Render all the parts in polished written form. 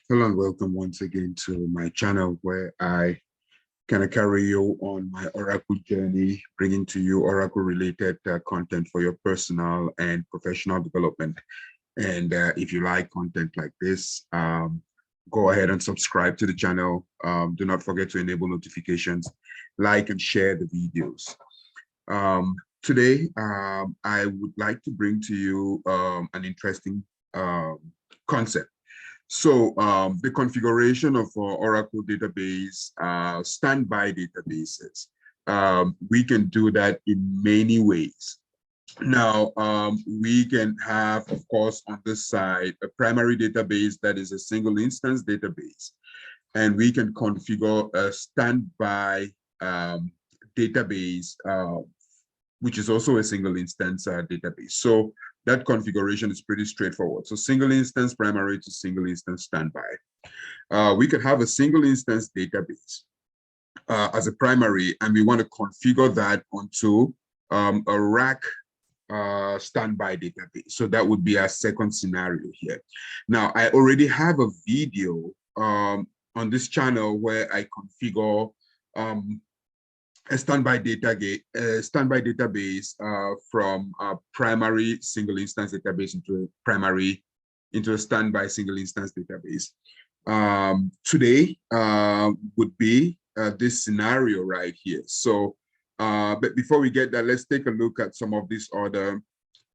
Hello and welcome once again to my channel where I kind of carry you on my Oracle journey, bringing to you Oracle related content for your personal and professional development. And if you like content like this, go ahead and subscribe to the channel. Do not forget to enable notifications, like and share the videos. Today, I would like to bring to you an interesting concept. So the configuration of Oracle database, standby databases, we can do that in many ways. Now, we can have, of course, on this side, a primary database that is a single instance database. And we can configure a standby database, which is also a single instance database. So that configuration is pretty straightforward. So single instance primary to single instance standby. We could have a single instance database as a primary, and we want to configure that onto a RAC standby database. So that would be our second scenario here. Now, I already have a video on this channel where I configure a standby database from a primary single instance database into a standby single instance database. Today would be this scenario right here. So, but before we get that, let's take a look at some of these other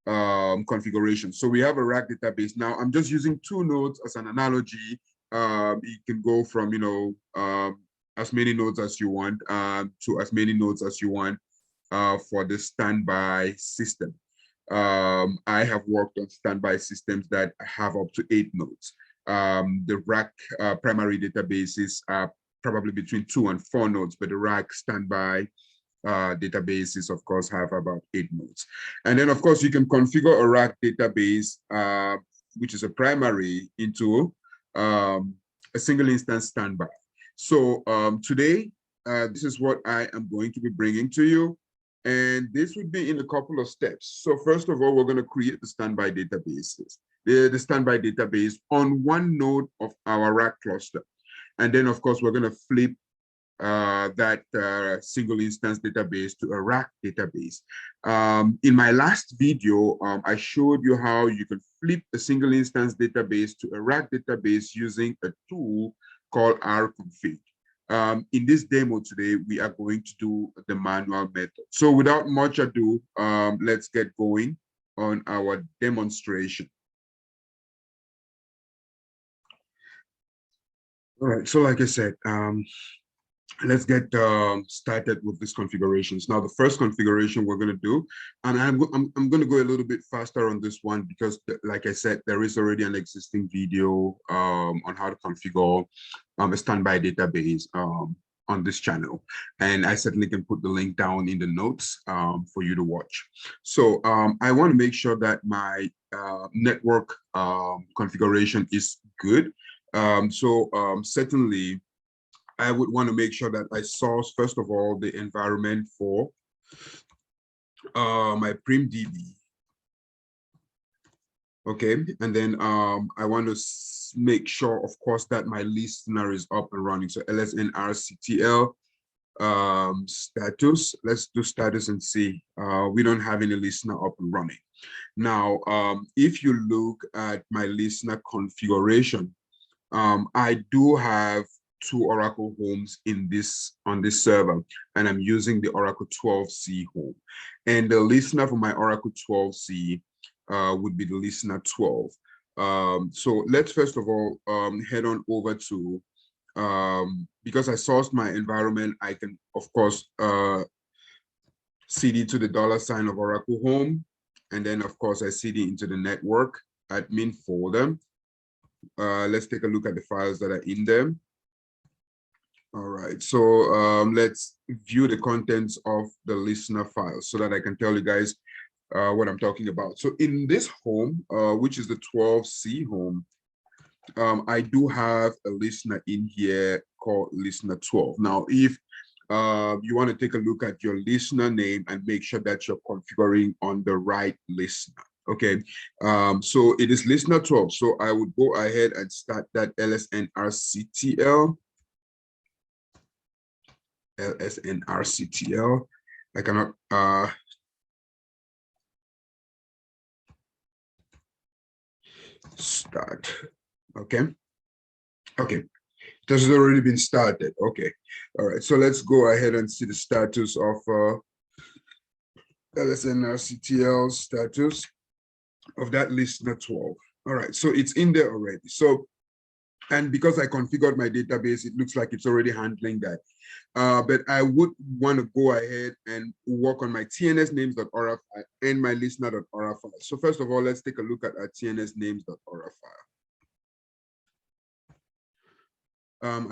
configurations. So we have a RAC database. Now I'm just using 2 nodes as an analogy. You can go from, as many nodes as you want to as many nodes as you want for the standby system. I have worked on standby systems that have up to 8 nodes. The RAC primary databases are probably between 2 and 4 nodes, but the RAC standby databases, of course, have about 8 nodes. And then, of course, you can configure a RAC database, which is a primary, into a single instance standby. So today, this is what I am going to be bringing to you. And this would be in a couple of steps. So first of all, we're going to create the standby databases, the standby database on one node of our RAC cluster. And then, of course, we're going to flip that single instance database to a RAC database. In my last video, I showed you how you can flip a single instance database to a RAC database using a tool called rconfig. In this demo today, we are going to do the manual method. So without much ado, let's get going on our demonstration. All right, so like I said, let's get started with these configurations. Now, the first configuration we're going to do, and I'm going to go a little bit faster on this one because, like I said, there is already an existing video on how to configure a standby database on this channel. And I certainly can put the link down in the notes for you to watch. So I want to make sure that my network configuration is good. Certainly, I would want to make sure that I source, first of all, the environment for my primdb. Okay, and then I want to make sure, of course, that my listener is up and running. So lsnrctl status. Let's do status and see. We don't have any listener up and running. Now, if you look at my listener configuration, I do have 2 Oracle homes on this server, and I'm using the Oracle 12c home. And the listener for my Oracle 12c would be the listener 12. So let's first of all head on over to, because I sourced my environment, I can, of course, cd to the $ of Oracle home. And then, of course, I cd into the network admin folder. Let's take a look at the files that are in there. All right, so let's view the contents of the listener file so that I can tell you guys what I'm talking about. So in this home, which is the 12c home, I do have a listener in here called listener 12. Now, if you want to take a look at your listener name and make sure that you're configuring on the right listener. Okay, so it is listener 12. So I would go ahead and start that lsnrctl. lsnrctl. I cannot start. Okay. Okay. This has already been started. Okay. All right. So let's go ahead and see the status of lsnrctl status of that listener 12. All right. So it's in there already. So, and because I configured my database, it looks like it's already handling that. But I would want to go ahead and work on my tnsnames.aura file and my listener.aura file. So first of all, let's take a look at our tnsnames.aura file.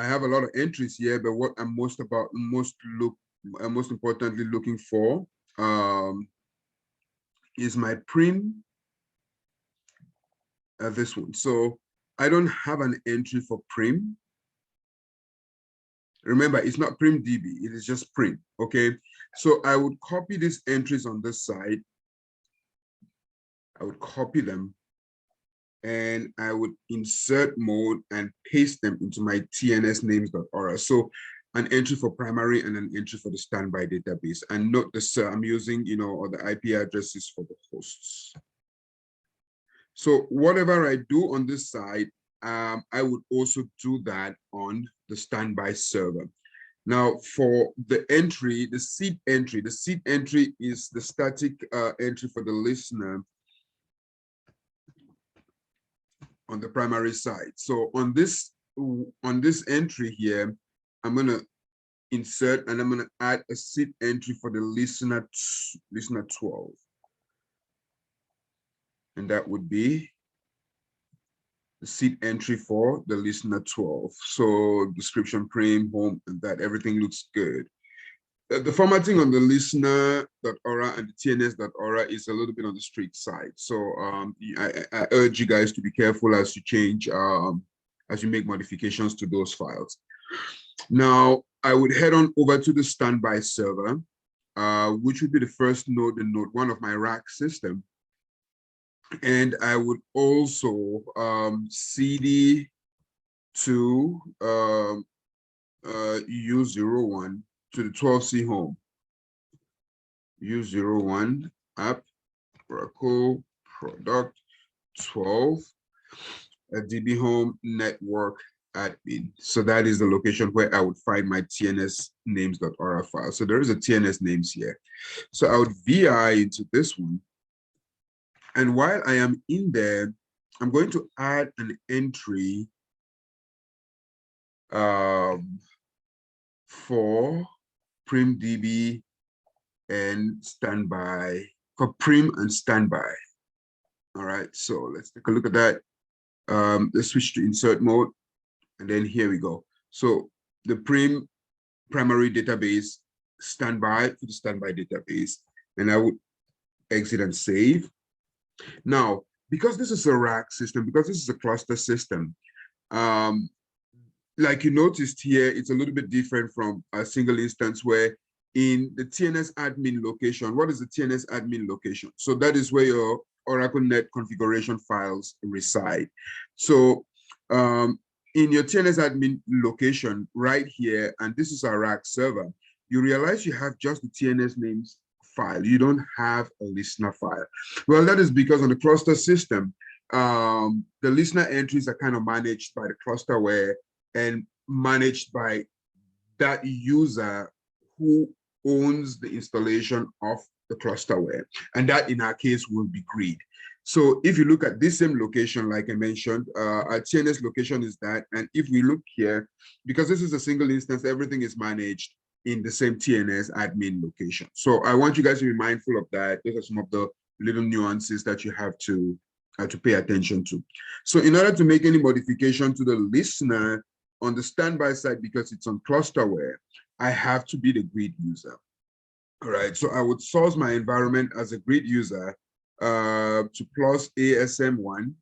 I have a lot of entries here, but what I'm most importantly looking for is my prim, this one. So I don't have an entry for prim. Remember, it's not prim DB, it is just prim, okay? So I would copy these entries on this side. I would copy them and I would insert mode and paste them into my tnsnames.aura. So an entry for primary and an entry for the standby database. And note this, I'm using, all the IP addresses for the hosts. So whatever I do on this side, I would also do that on the standby server. Now for the entry, the seed entry is the static entry for the listener on the primary side. So on this entry here, I'm gonna insert and I'm gonna add a seed entry for the listener 12. And that would be the seed entry for the listener 12. So description, prim, home, and that everything looks good. The formatting on the listener.aura and the tns.aura is a little bit on the strict side. So I urge you guys to be careful as you change, as you make modifications to those files. Now, I would head on over to the standby server, which would be the first node, the node 1 of my RAC system. And I would also cd to U01 to the 12C home. U01 app, Oracle, product, 12, DB home, network, admin. So that is the location where I would find my tnsnames.aura file. So there is a tns names here. So I would VI into this one. And while I am in there, I'm going to add an entry for primdb and standby, for prim and standby. All right, so let's take a look at that. Let's switch to insert mode. And then here we go. So the primary database, standby for the standby database. And I would exit and save. Now, because this is a RAC system, because this is a cluster system, like you noticed here, it's a little bit different from a single instance where in the TNS admin location, what is the TNS admin location? So that is where your Oracle Net configuration files reside. So in your TNS admin location right here, and this is our RAC server, you realize you have just the TNS names file. You don't have a listener file. Well, that is because on the cluster system, the listener entries are kind of managed by the clusterware and managed by that user who owns the installation of the clusterware. And that in our case will be grid. So if you look at this same location, like I mentioned, our TNS location is that. And if we look here, because this is a single instance, everything is managed in the same TNS admin location. So I want you guys to be mindful of that. Those are some of the little nuances that you have to pay attention to. So in order to make any modification to the listener on the standby side, because it's on clusterware, I have to be the grid user. All right, so I would source my environment as a grid user to plus ASM1.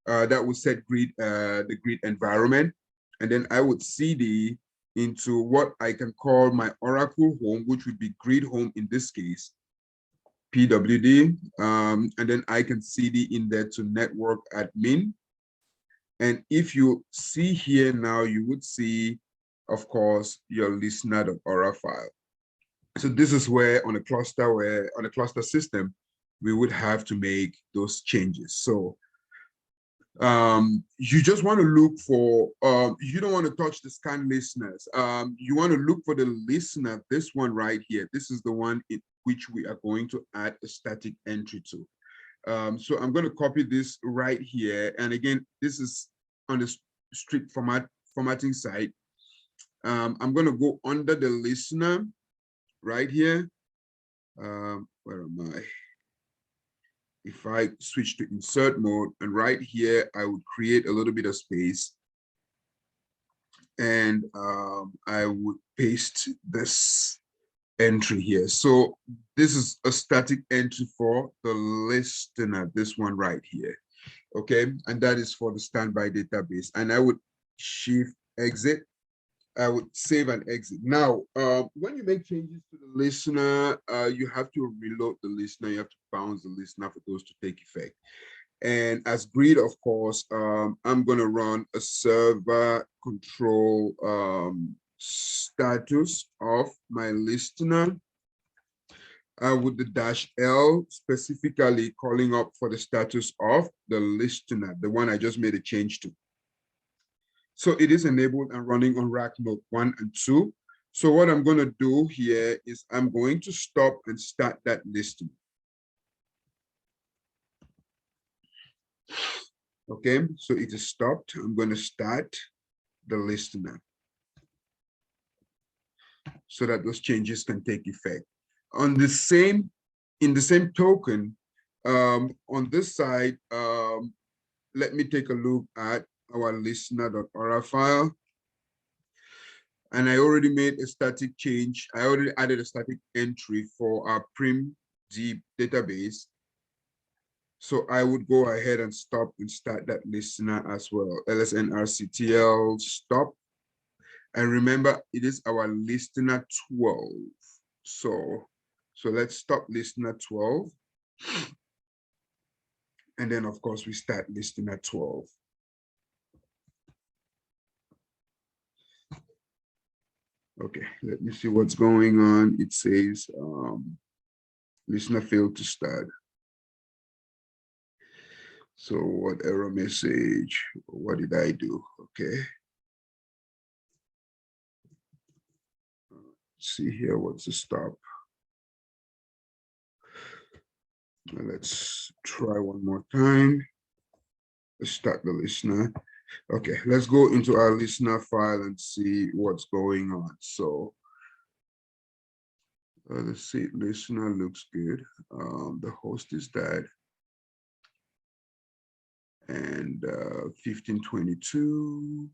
That would set grid, the grid environment. And then I would CD into what I can call my Oracle home, which would be grid home in this case. PWD, and then I can CD in there to network admin. And if you see here now, you would see, of course, your listener.aura file. So this is where on a cluster system, we would have to make those changes. So you just want to look for, you don't want to touch the scan listeners. You want to look for the listener, this one right here. This is the one in which we are going to add a static entry to. So I'm going to copy this right here. And again, this is on the strict formatting side. I'm going to go under the listener right here. Where am I? If I switch to insert mode, and right here, I would create a little bit of space. And I would paste this entry here. So this is a static entry for the listener, this one right here. Okay, and that is for the standby database. And I would shift exit. I would save and exit. Now, when you make changes to the listener, you have to reload the listener. You have to bounce the listener for those to take effect. And as grid, of course, I'm going to run a server control status of my listener with the -L, specifically calling up for the status of the listener, the one I just made a change to. So it is enabled and running on RAC node 1 and 2. So what I'm going to do here is I'm going to stop and start that listener. Okay, so it is stopped. I'm going to start the listener so that those changes can take effect. On the same, in the same token, on this side, let me take a look at our listener.aura file. And I already made a static change. I already added a static entry for our prim deep database. So I would go ahead and stop and start that listener as well. lsnrctl stop. And remember, it is our listener 12. So let's stop listener 12. And then, of course, we start listener 12. Okay, let me see what's going on. It says listener failed to start. So what error message? What did I do? Okay. Let's see here, what's the stop? Let's try one more time. Let's start the listener. Okay, let's go into our listener file and see what's going on. So let's see, listener looks good. The host is dead. And 1522.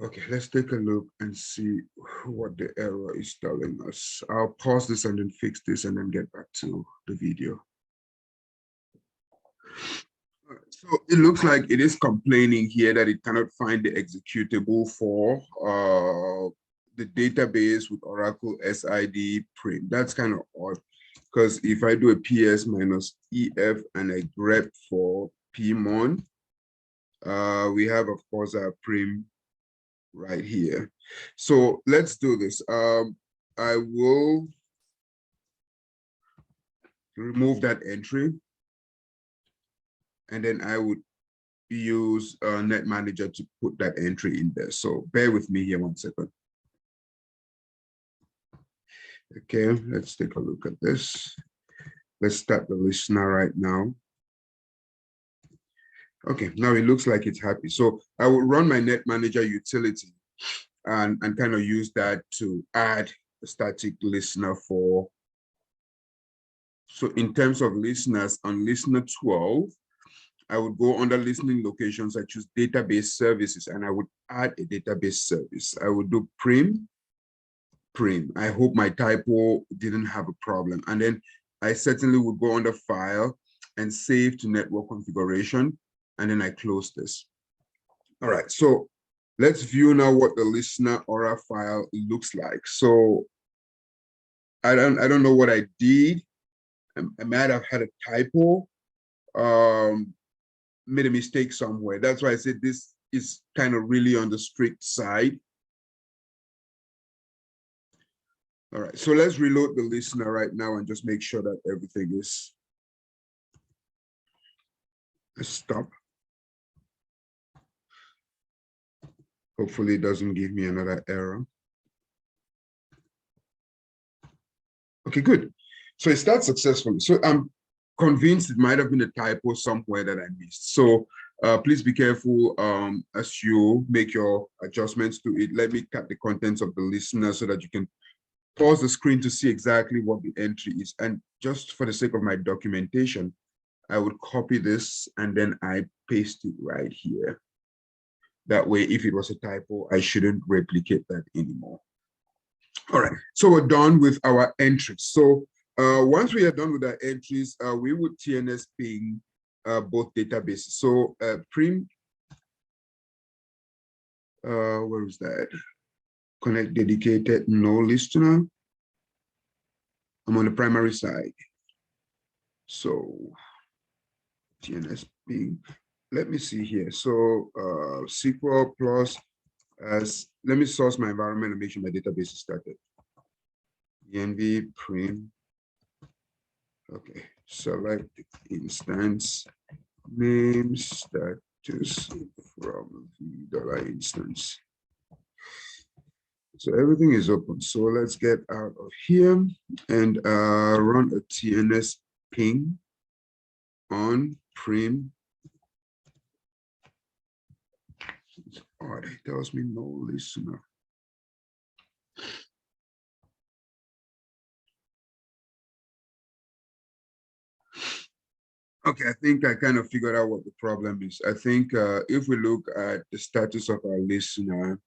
Okay, let's take a look and see what the error is telling us. I'll pause this and then fix this and then get back to the video. So it looks like it is complaining here that it cannot find the executable for the database with Oracle SID print. That's kind of odd, because if I do a PS -EF and I grep for pmon, we have, of course, our prim right here. So let's do this. I will remove that entry. And then I would use Net Manager to put that entry in there. So bear with me here 1 second. Okay, let's take a look at this. Let's start the listener right now. Okay, now it looks like it's happy. So I will run my Net Manager utility and kind of use that to add a static listener for. So in terms of listeners, on listener 12, I would go under listening locations. I choose database services and I would add a database service. I would do prim. I hope my typo didn't have a problem. And then I certainly would go under file and save to network configuration. And then I close this. All right, so let's view now what the listener aura file looks like. So I don't know what I did. I might have had a typo, made a mistake somewhere. That's why I said this is kind of really on the strict side. All right, so let's reload the listener right now and just make sure that everything is. Let's stop. Hopefully it doesn't give me another error. Okay, good. So it starts successfully. So I'm convinced it might have been a typo somewhere that I missed. So please be careful as you make your adjustments to it. Let me cut the contents of the listener so that you can pause the screen to see exactly what the entry is. And just for the sake of my documentation, I would copy this and then I paste it right here. That way, if it was a typo, I shouldn't replicate that anymore. All right, so we're done with our entries. So once we are done with our entries, we would TNS ping both databases. So prim, where is that? Connect dedicated, no listener. I'm on the primary side. So TNS ping, let me see here. So SQL plus, let me source my environment and make sure my database is started. env prim. Okay, select instance name status from the $instance. So everything is open. So let's get out of here and run a TNS ping on prim. All right, it tells me no listener. Okay, I think I kind of figured out what the problem is. I think if we look at the status of our listener,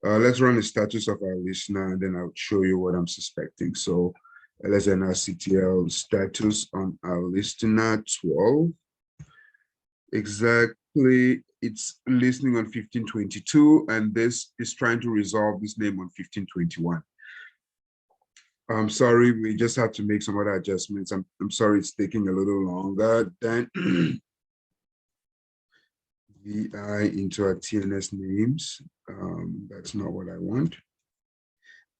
let's run the status of our listener and then I'll show you what I'm suspecting. So lsnrctl status on our listener 12. Exactly, it's listening on 1522 and this is trying to resolve this name on 1521. I'm sorry, we just have to make some other adjustments. I'm sorry it's taking a little longer than VI into our TNS names. That's not what I want.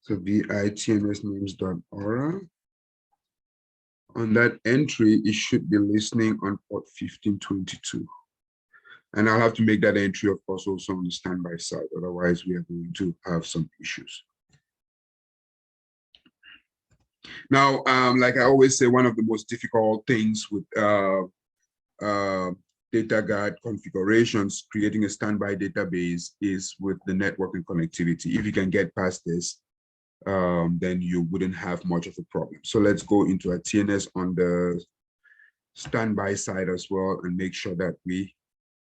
So VI TNS names.aura. On that entry, it should be listening on port 1522. And I'll have to make that entry, of course, also on the standby side. Otherwise, we are going to have some issues. Now, like I always say, one of the most difficult things with data guard configurations, creating a standby database, is with the networking connectivity. If you can get past this, then you wouldn't have much of a problem. So let's go into a TNS on the standby side as well and make sure that we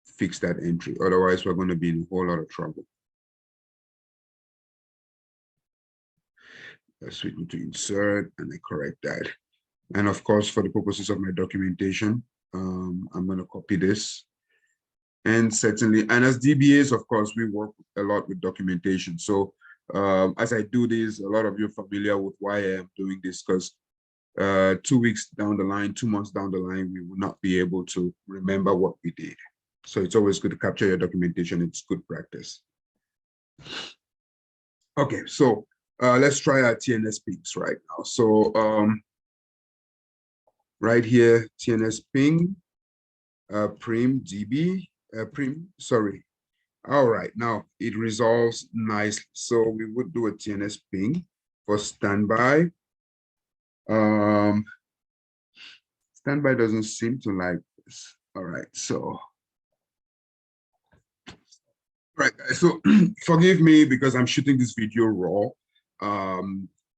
fix that entry. Otherwise, we're going to be in a whole lot of trouble. I switch to insert and I correct that. And of course, for the purposes of my documentation, I'm going to copy this. And certainly, and as DBAs, of course, we work a lot with documentation. So as I do this, a lot of you are familiar with why I am doing this, because 2 weeks down the line, 2 months down the line, we will not be able to remember what we did. So it's always good to capture your documentation. It's good practice. Okay, so let's try our TNS pings right now. So right here, TNS ping, prim db, sorry. All right, now it resolves nicely. So we would do a TNS ping for standby. Standby doesn't seem to like this. All right, so. Right, guys, so forgive me because I'm shooting this video raw.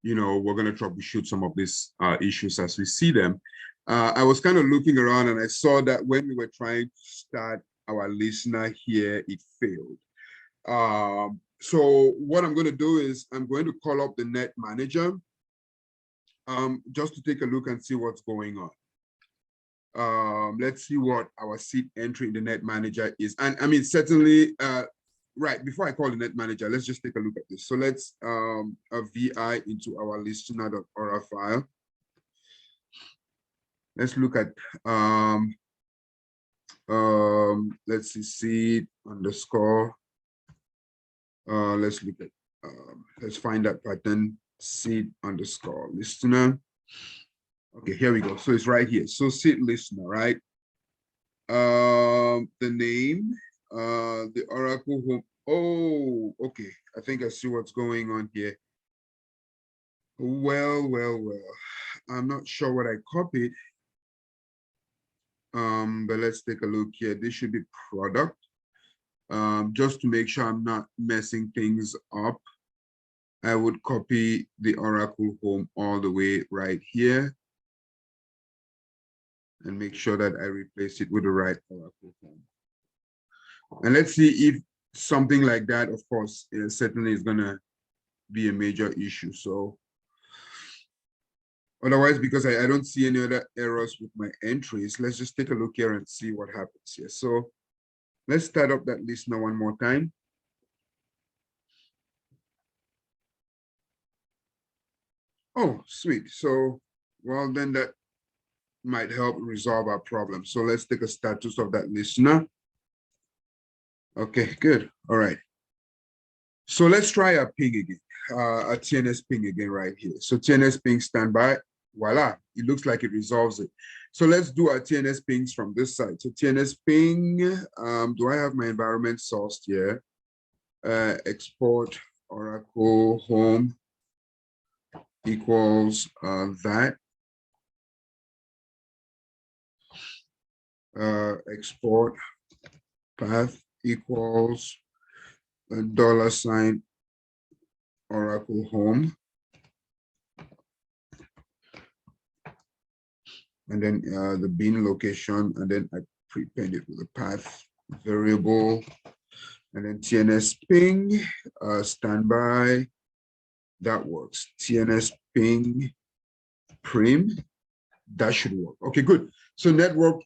You know, we're going to troubleshoot some of these issues as we see them. I was kind of looking around and I saw that when we were trying to start our listener here, it failed. So what I'm going to do is I'm going to call up the net manager just to take a look and see what's going on. Let's see what our seed entry in the net manager is. And I mean, certainly, right, before I call the net manager, let's just take a look at this. So let's VI into our listener.aura file. Let's look at let's see, seed underscore. Let's look at let's find that pattern, seed underscore listener. Okay, here we go. So it's right here. So seed listener, right? The name, the Oracle home. Oh, okay. I think I see what's going on here. Well. I'm not sure what I copied. But let's take a look here. This should be product. Just to make sure I'm not messing things up, I would copy the Oracle home all the way right here and make sure that I replace it with the right Oracle home. And let's see if something like that, of course, certainly is gonna be a major issue. So otherwise, because I don't see any other errors with my entries, let's just take a look here and see what happens here. So let's start up that listener one more time. Oh, sweet. So, well, then that might help resolve our problem. So let's take a status of that listener. Okay, good. All right. So let's try a ping again, a TNS ping again right here. So TNS ping standby, voila, it looks like it resolves it. So let's do our TNS pings from this side. So TNS ping, do I have my environment sourced here? Export Oracle home equals that. Export path equals $sign Oracle home. And then the bin location, and then I prepend it with a path variable, and then TNS ping, standby, that works. TNS ping prim, that should work. Okay, good. So network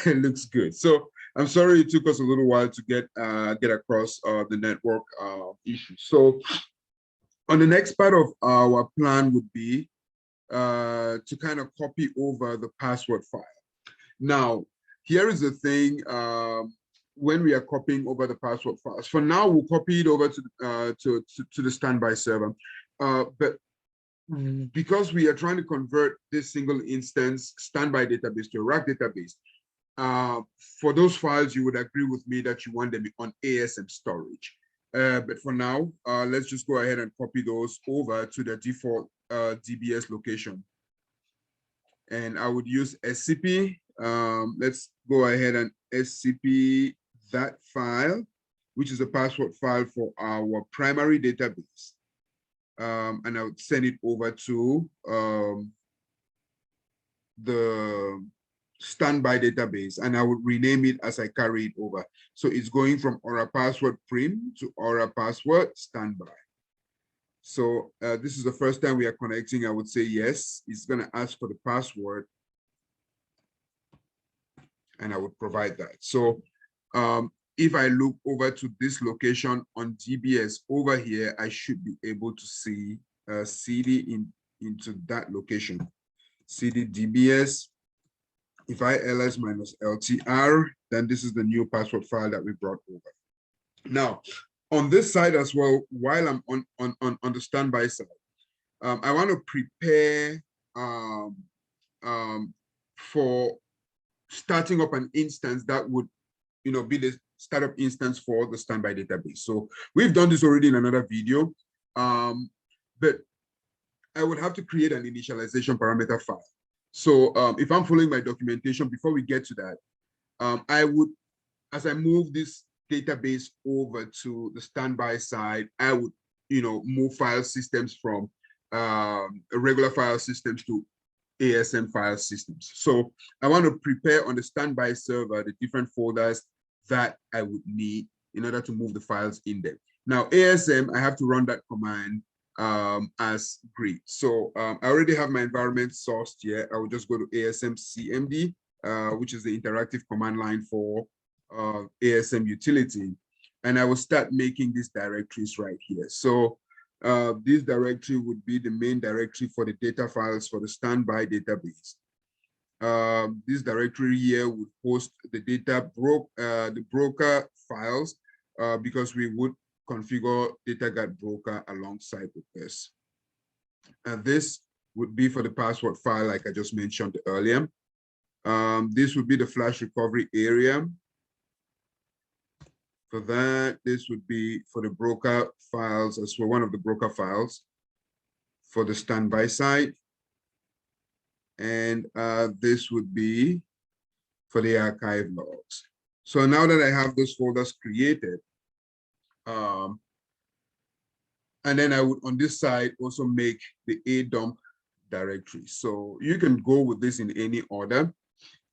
looks good. So I'm sorry it took us a little while to get across the network issue. So on the next part of our plan would be to kind of copy over the password file. Now, here is the thing, when we are copying over the password files, for now, we'll copy it over to the standby server. But because we are trying to convert this single instance standby database to a RAC database, for those files, you would agree with me that you want them on ASM storage. But for now, let's just go ahead and copy those over to the default DBS location. And I would use SCP. Let's go ahead and SCP that file, which is a password file for our primary database. And I would send it over to the standby database, and I would rename it as I carry it over. So it's going from Aura password prim to Aura password standby. So this is the first time we are connecting. I would say yes. It's going to ask for the password, and I would provide that. So if I look over to this location on DBS over here, I should be able to see CD into that location. CD DBS. If I ls minus LTR, then this is the new password file that we brought over. Now, on this side as well, while I'm on the standby side, I want to prepare for starting up an instance that would, be the startup instance for the standby database. So we've done this already in another video, but I would have to create an initialization parameter file. So if I'm following my documentation, before we get to that, I would, as I move this database over to the standby side, I would, move file systems from regular file systems to ASM file systems. So I want to prepare on the standby server the different folders that I would need in order to move the files in them. Now, ASM, I have to run that command as grid. So I already have my environment sourced here. I will just go to ASM CMD, which is the interactive command line for ASM utility. and I will start making these directories right here. So this directory would be the main directory for the data files for the standby database. This directory here would host the the broker files because we would configure DataGuard broker alongside with this. And this would be for the password file, like I just mentioned earlier. This would be the flash recovery area. For that, this would be for the broker files as well, one of the broker files for the standby side. And this would be for the archive logs. So now that I have those folders created, and then I would on this side also make the ADUMP directory. So you can go with this in any order.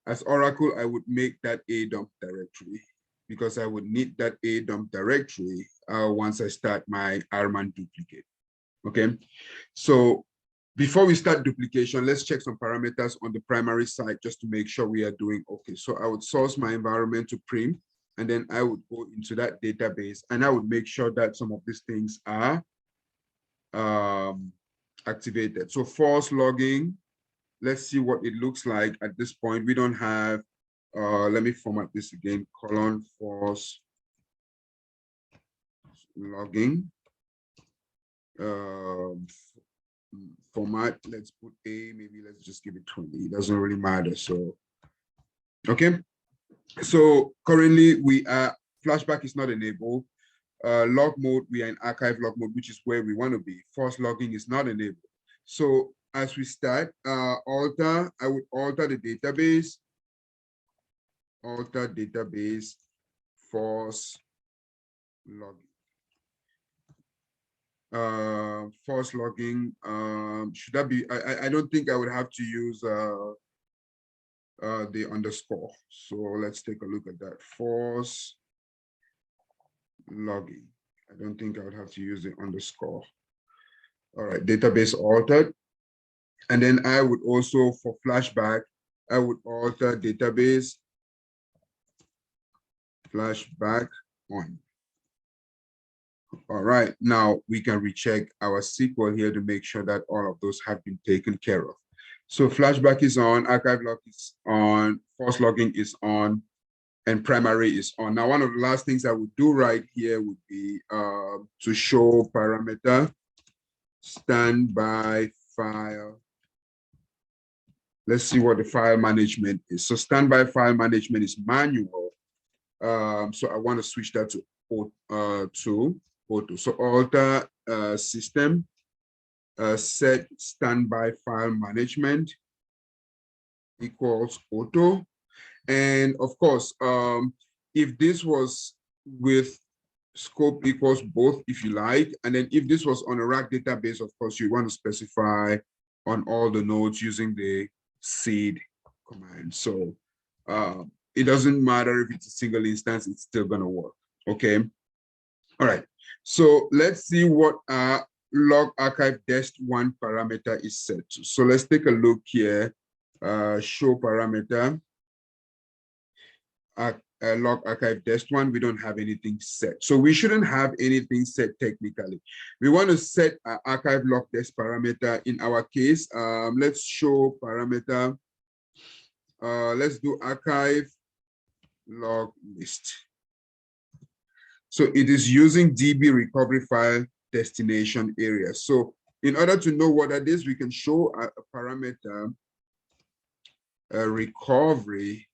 As Oracle, I would make that ADUMP directory because I would need that ADUMP directory once I start my RMAN duplicate. Okay, so before we start duplication, let's check some parameters on the primary side just to make sure we are doing okay. So I would source my environment to prim, and then I would go into that database and I would make sure that some of these things are activated. So force logging, let's see what it looks like at this point. We don't have, let me format this again, colon force logging. Format, let's put a, maybe let's just give it 20. It doesn't really matter. So, okay. So currently we are, flashback is not enabled. Log mode, we are in archive log mode, which is where we want to be. Force logging is not enabled. So as we start, I would alter the database, force logging. Force logging, should that be, I don't think I would have to use the underscore. So let's take a look at that. Force logging. I don't think I would have to use the underscore. All right, database altered. And then I would also, for flashback, I would alter database flashback on. All right, now we can recheck our SQL here to make sure that all of those have been taken care of. So flashback is on, archive log is on, force logging is on, and primary is on. Now, one of the last things I would do right here would be to show parameter standby file. Let's see what the file management is. So standby file management is manual. So I want to switch that to auto. So alter system, set standby file management equals auto. And of course, if this was with scope equals both, if you like, and then if this was on a RAC database, of course, you want to specify on all the nodes using the seed command. So it doesn't matter if it's a single instance, it's still going to work. Okay. All right. So let's see what our log archive dest1 parameter is set to. So let's take a look here. Show parameter. Log archive dest1, we don't have anything set. So we shouldn't have anything set technically. We want to set our archive log dest parameter. In our case, let's show parameter. Let's do archive log list. So it is using DB recovery file destination area. So in order to know what that is, we can show a parameter recovery,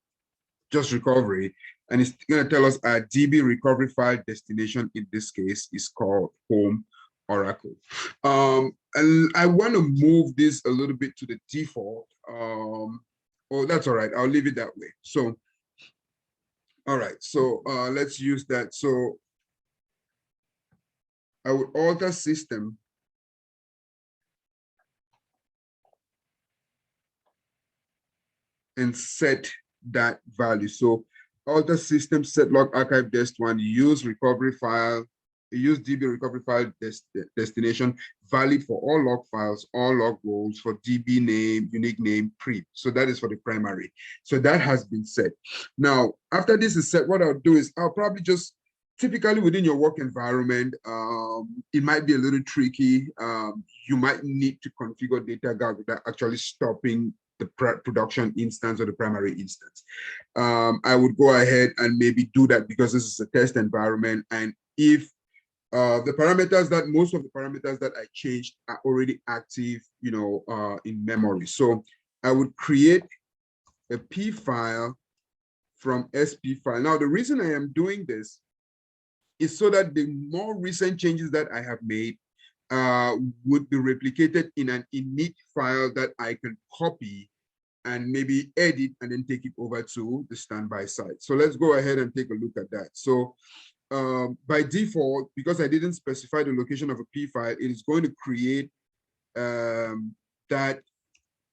just recovery, and it's going to tell us our DB recovery file destination in this case is called home Oracle. And I want to move this a little bit to the default. Oh, that's all right. I'll leave it that way. So, all right. So let's use that. So I would alter system and set that value. So alter system set log archive dest1, use recovery file, use DB recovery file destination, valid for all log files, all log roles, for DB name, unique name, pre. So that is for the primary. So that has been set. Now, after this is set, what I'll do is I'll probably just typically within your work environment, it might be a little tricky. You might need to configure data guard without actually stopping the production instance or the primary instance. I would go ahead and maybe do that because this is a test environment. And if most of the parameters that I changed are already active, in memory. So I would create a P file from SP file. Now, the reason I am doing this is so that the more recent changes that I have made would be replicated in an init file that I can copy and maybe edit and then take it over to the standby side. So let's go ahead and take a look at that. So by default, because I didn't specify the location of a P file, it is going to create that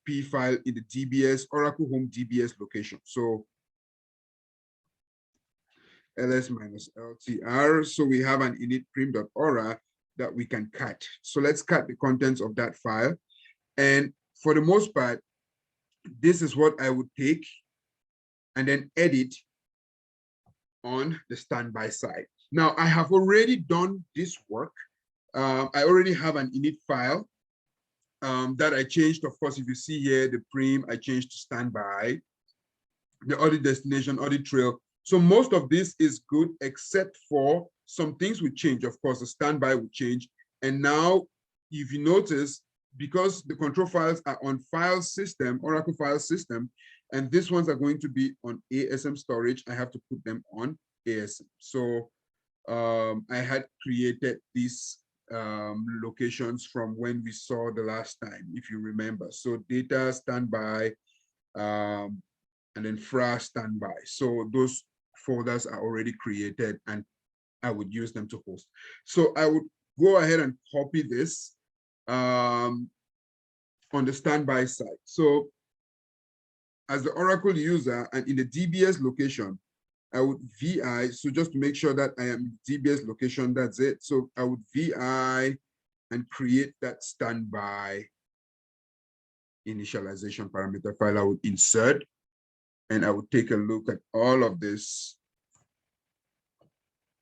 P file in the DBS, Oracle Home DBS location. So ls-ltr. So we have an init prim.ora that we can cut. So let's cut the contents of that file. And for the most part, this is what I would take and then edit on the standby side. Now, I have already done this work. I already have an init file that I changed. Of course, if you see here, the prim, I changed to standby, the audit destination, audit trail. So most of this is good, except for some things will change. Of course, the standby will change. And now, if you notice, because the control files are on file system, Oracle file system, and these ones are going to be on ASM storage, I have to put them on ASM. So I had created these locations from when we saw the last time, if you remember. So data standby, and then FRA standby. So those folders are already created and I would use them to host. So I would go ahead and copy this on the standby side. So as the Oracle user and in the DBS location, I would VI, so just to make sure that I am in DBS location, that's it. So I would VI and create that standby initialization parameter file. I would insert and I would take a look at all of this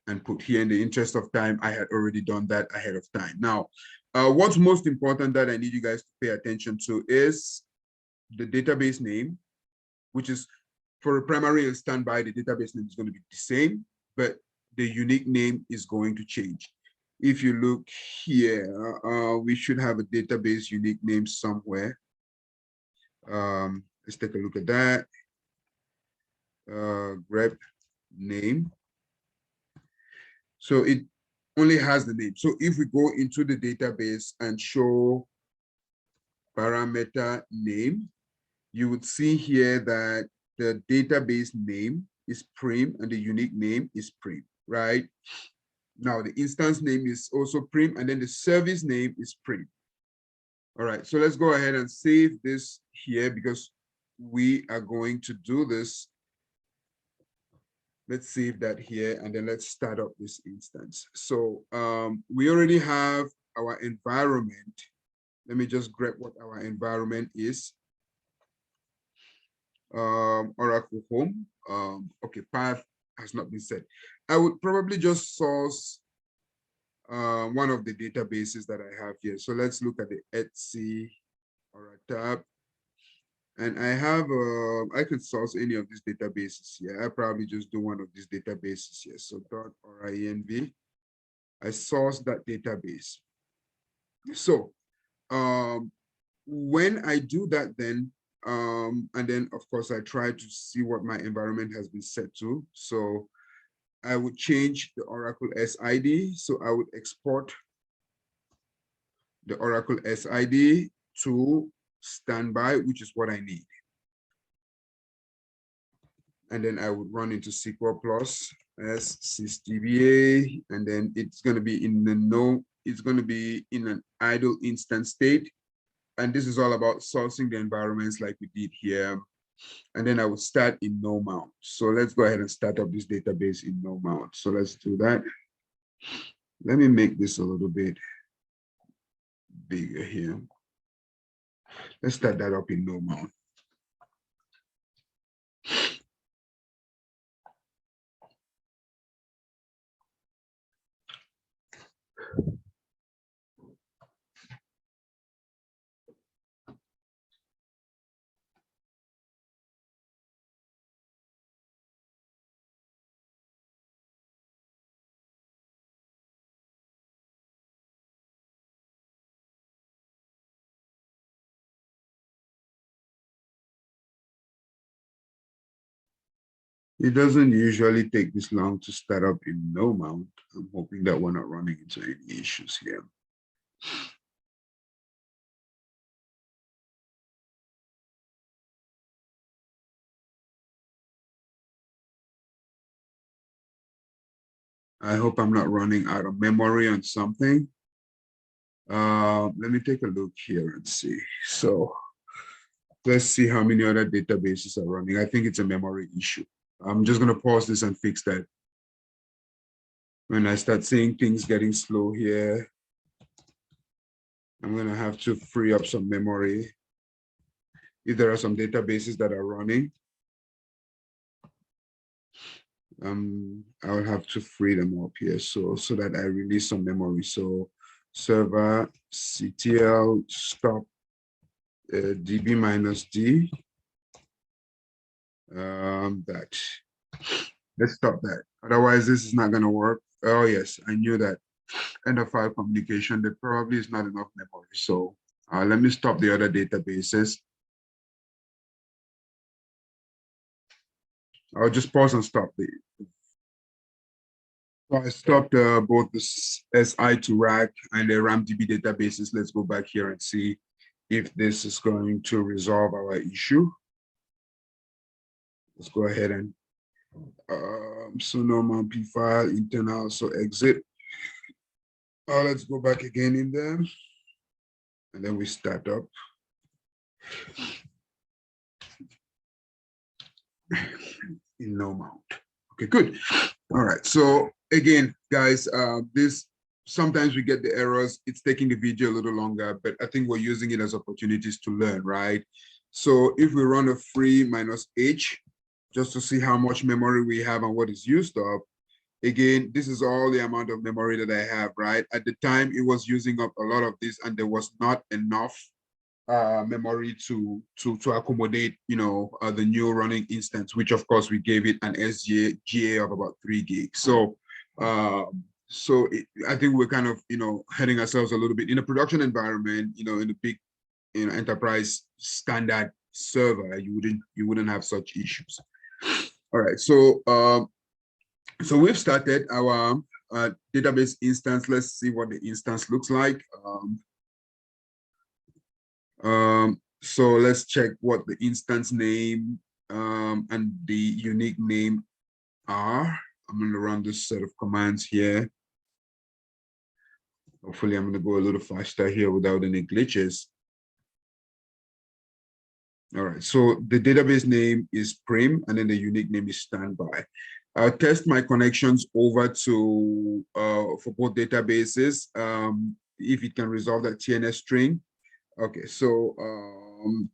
and put here. In the interest of time, I had already done that ahead of time. Now, what's most important that I need you guys to pay attention to is the database name, which is for a primary and standby, the database name is going to be the same, but the unique name is going to change. If you look here, we should have a database unique name somewhere. Let's take a look at that. Grep name. So it only has the name. So if we go into the database and show parameter name, you would see here that the database name is prim and the unique name is prim, right? Now the instance name is also prim and then the service name is prim. All right, so let's go ahead and save this here because we are going to do this. Let's save that here and then let's start up this instance. So we already have our environment. Let me just grab what our environment is. Oracle Home. Okay, path has not been set. I would probably just source one of the databases that I have here. So let's look at the Etsy or a tab. And I have, I could source any of these databases here. I probably just do one of these databases here. So .RINV, I source that database. So when I do that then, and then of course I try to see what my environment has been set to. So I would change the Oracle SID. So I would export the Oracle SID to standby, which is what I need. And then I would run into SQL plus as sysdba, and then it's going to be in the it's going to be in an idle instance state. And this is all about sourcing the environments like we did here. And then I would start in no mount. So let's go ahead and start up this database in no mount. So let's do that. Let me make this a little bit bigger here. Let's start that up in no mount. It doesn't usually take this long to start up in no mount. I'm hoping that we're not running into any issues here. I hope I'm not running out of memory on something. Let me take a look here and see. So let's see how many other databases are running. I think it's a memory issue. I'm just going to pause this and fix that. When I start seeing things getting slow here, I'm going to have to free up some memory. If there are some databases that are running, I'll have to free them up here so that I release some memory. So server ctl stop db minus d. That. Let's stop that. Otherwise, this is not going to work. Oh yes, I knew that. End of file communication. There probably is not enough memory. So let me stop the other databases. I'll just pause and stop the. So I stopped both the SI to RAC and the RAMDB databases. Let's go back here and see if this is going to resolve our issue. Let's go ahead and sudo mp file internal, so exit. Let's go back again in there, and then we start up. In no mount. Okay, good. All right. So again, guys, this sometimes we get the errors. It's taking the video a little longer, but I think we're using it as opportunities to learn, right? So if we run a free -h, just to see how much memory we have and what is used up. Again, this is all the amount of memory that I have, right? At the time, it was using up a lot of this, and there was not enough memory to accommodate, you know, the new running instance, which of course we gave it an SGA of about 3 gigs. So, I think we're kind of, you know, heading ourselves a little bit in a production environment, you know, in a big, you know, enterprise standard server, you wouldn't have such issues. All right, so so we've started our database instance. Let's see what the instance looks like. So let's check what the instance name and the unique name are. I'm going to run this set of commands here. Hopefully, I'm going to go a little faster here without any glitches. All right, so the database name is prim, and then the unique name is standby. I'll test my connections over to for both databases if it can resolve that TNS string. Okay, so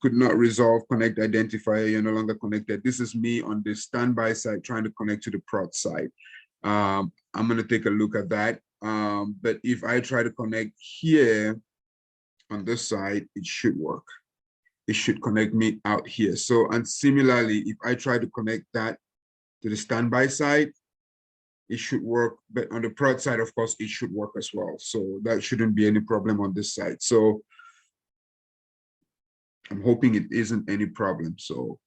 could not resolve connect identifier, you're no longer connected. This is me on the standby side trying to connect to the prod side. I'm going to take a look at that. But if I try to connect here on this side, it should work. It should connect me out here. So, and similarly, if I try to connect that to the standby side, it should work. But on the prod side, of course, it should work as well. So that shouldn't be any problem on this side. So I'm hoping it isn't any problem. So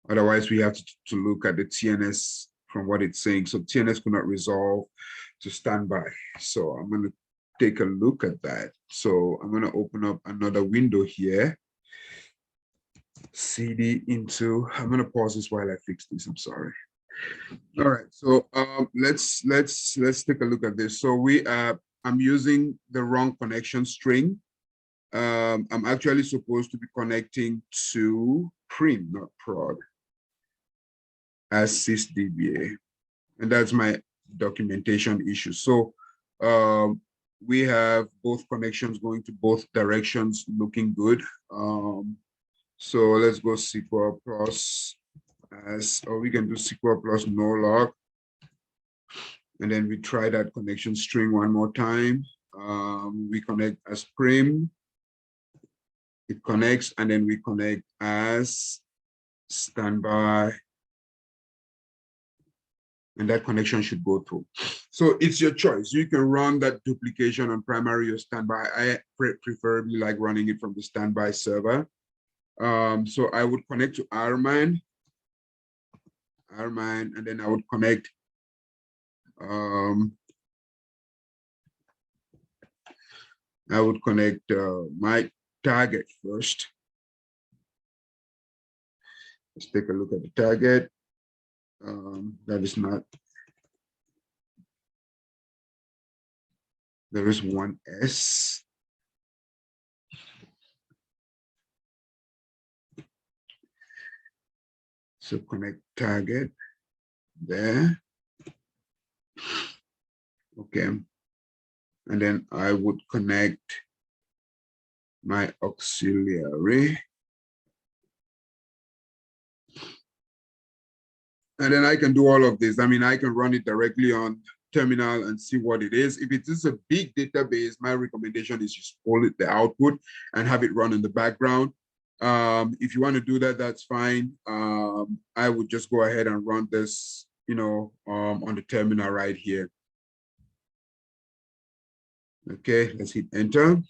otherwise, we have to look at the TNS from what it's saying. So TNS could not resolve to standby. So I'm going to take a look at that. So I'm going to open up another window here. CD into, I'm going to pause this while I fix this. I'm sorry. All right. So let's take a look at this. So I'm using the wrong connection string. I'm actually supposed to be connecting to prim, not prod, as sysdba, and that's my documentation issue. So we have both connections going to both directions, looking good. So let's go SQL plus as, or we can do SQL plus no log, and then we try that connection string one more time. We connect as prim. It connects, and then we connect as standby, and that connection should go through. So it's your choice. You can run that duplication on primary or standby. I preferably like running it from the standby server. So I would connect to RMAN. rmine, and then I would connect my target first. Let's take a look at the target. That is not, there is one S. So connect target there. Okay. And then I would connect my auxiliary. And then I can do all of this. I mean, I can run it directly on terminal and see what it is. If it is a big database, my recommendation is just pull it the output and have it run in the background. If you want to do that, that's fine. I would just go ahead and run this, on the terminal right here. Okay, let's hit enter.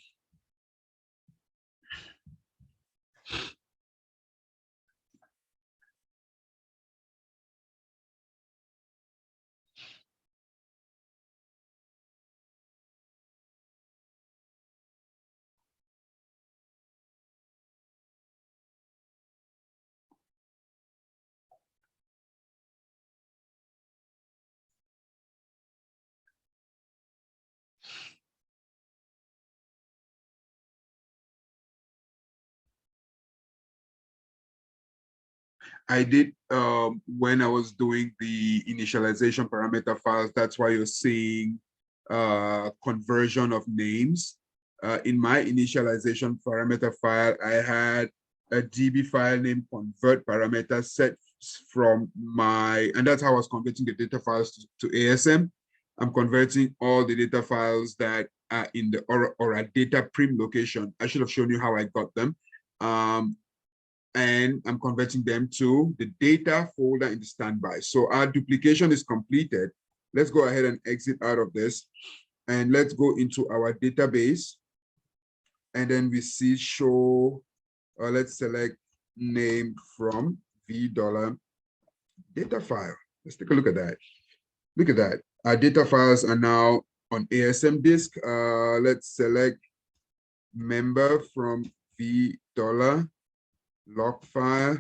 I did when I was doing the initialization parameter files. That's why you're seeing conversion of names. In my initialization parameter file, I had a DB file name convert parameter set from my, and that's how I was converting the data files to ASM. I'm converting all the data files that are in the or a data prim location. I should have shown you how I got them. And I'm converting them to the data folder in the standby. So our duplication is completed. Let's go ahead and exit out of this. And let's go into our database. And then we see show, let's select name from v dollar data file. Let's take a look at that. Look at that. Our data files are now on ASM disk. Let's select member from v dollar log file,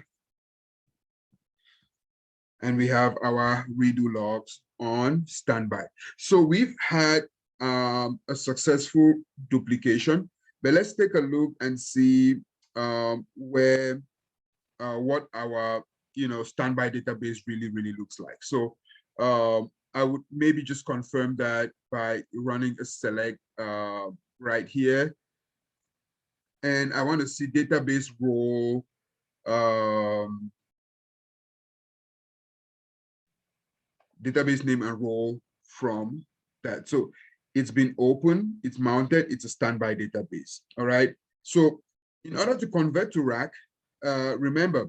and we have our redo logs on standby. So we've had a successful duplication, but let's take a look and see what our standby database really looks like. So I would maybe just confirm that by running a select right here, and I want to see database role. Database name and role from that. So it's been open, it's mounted, it's a standby database. All right. So in order to convert to RAC, remember,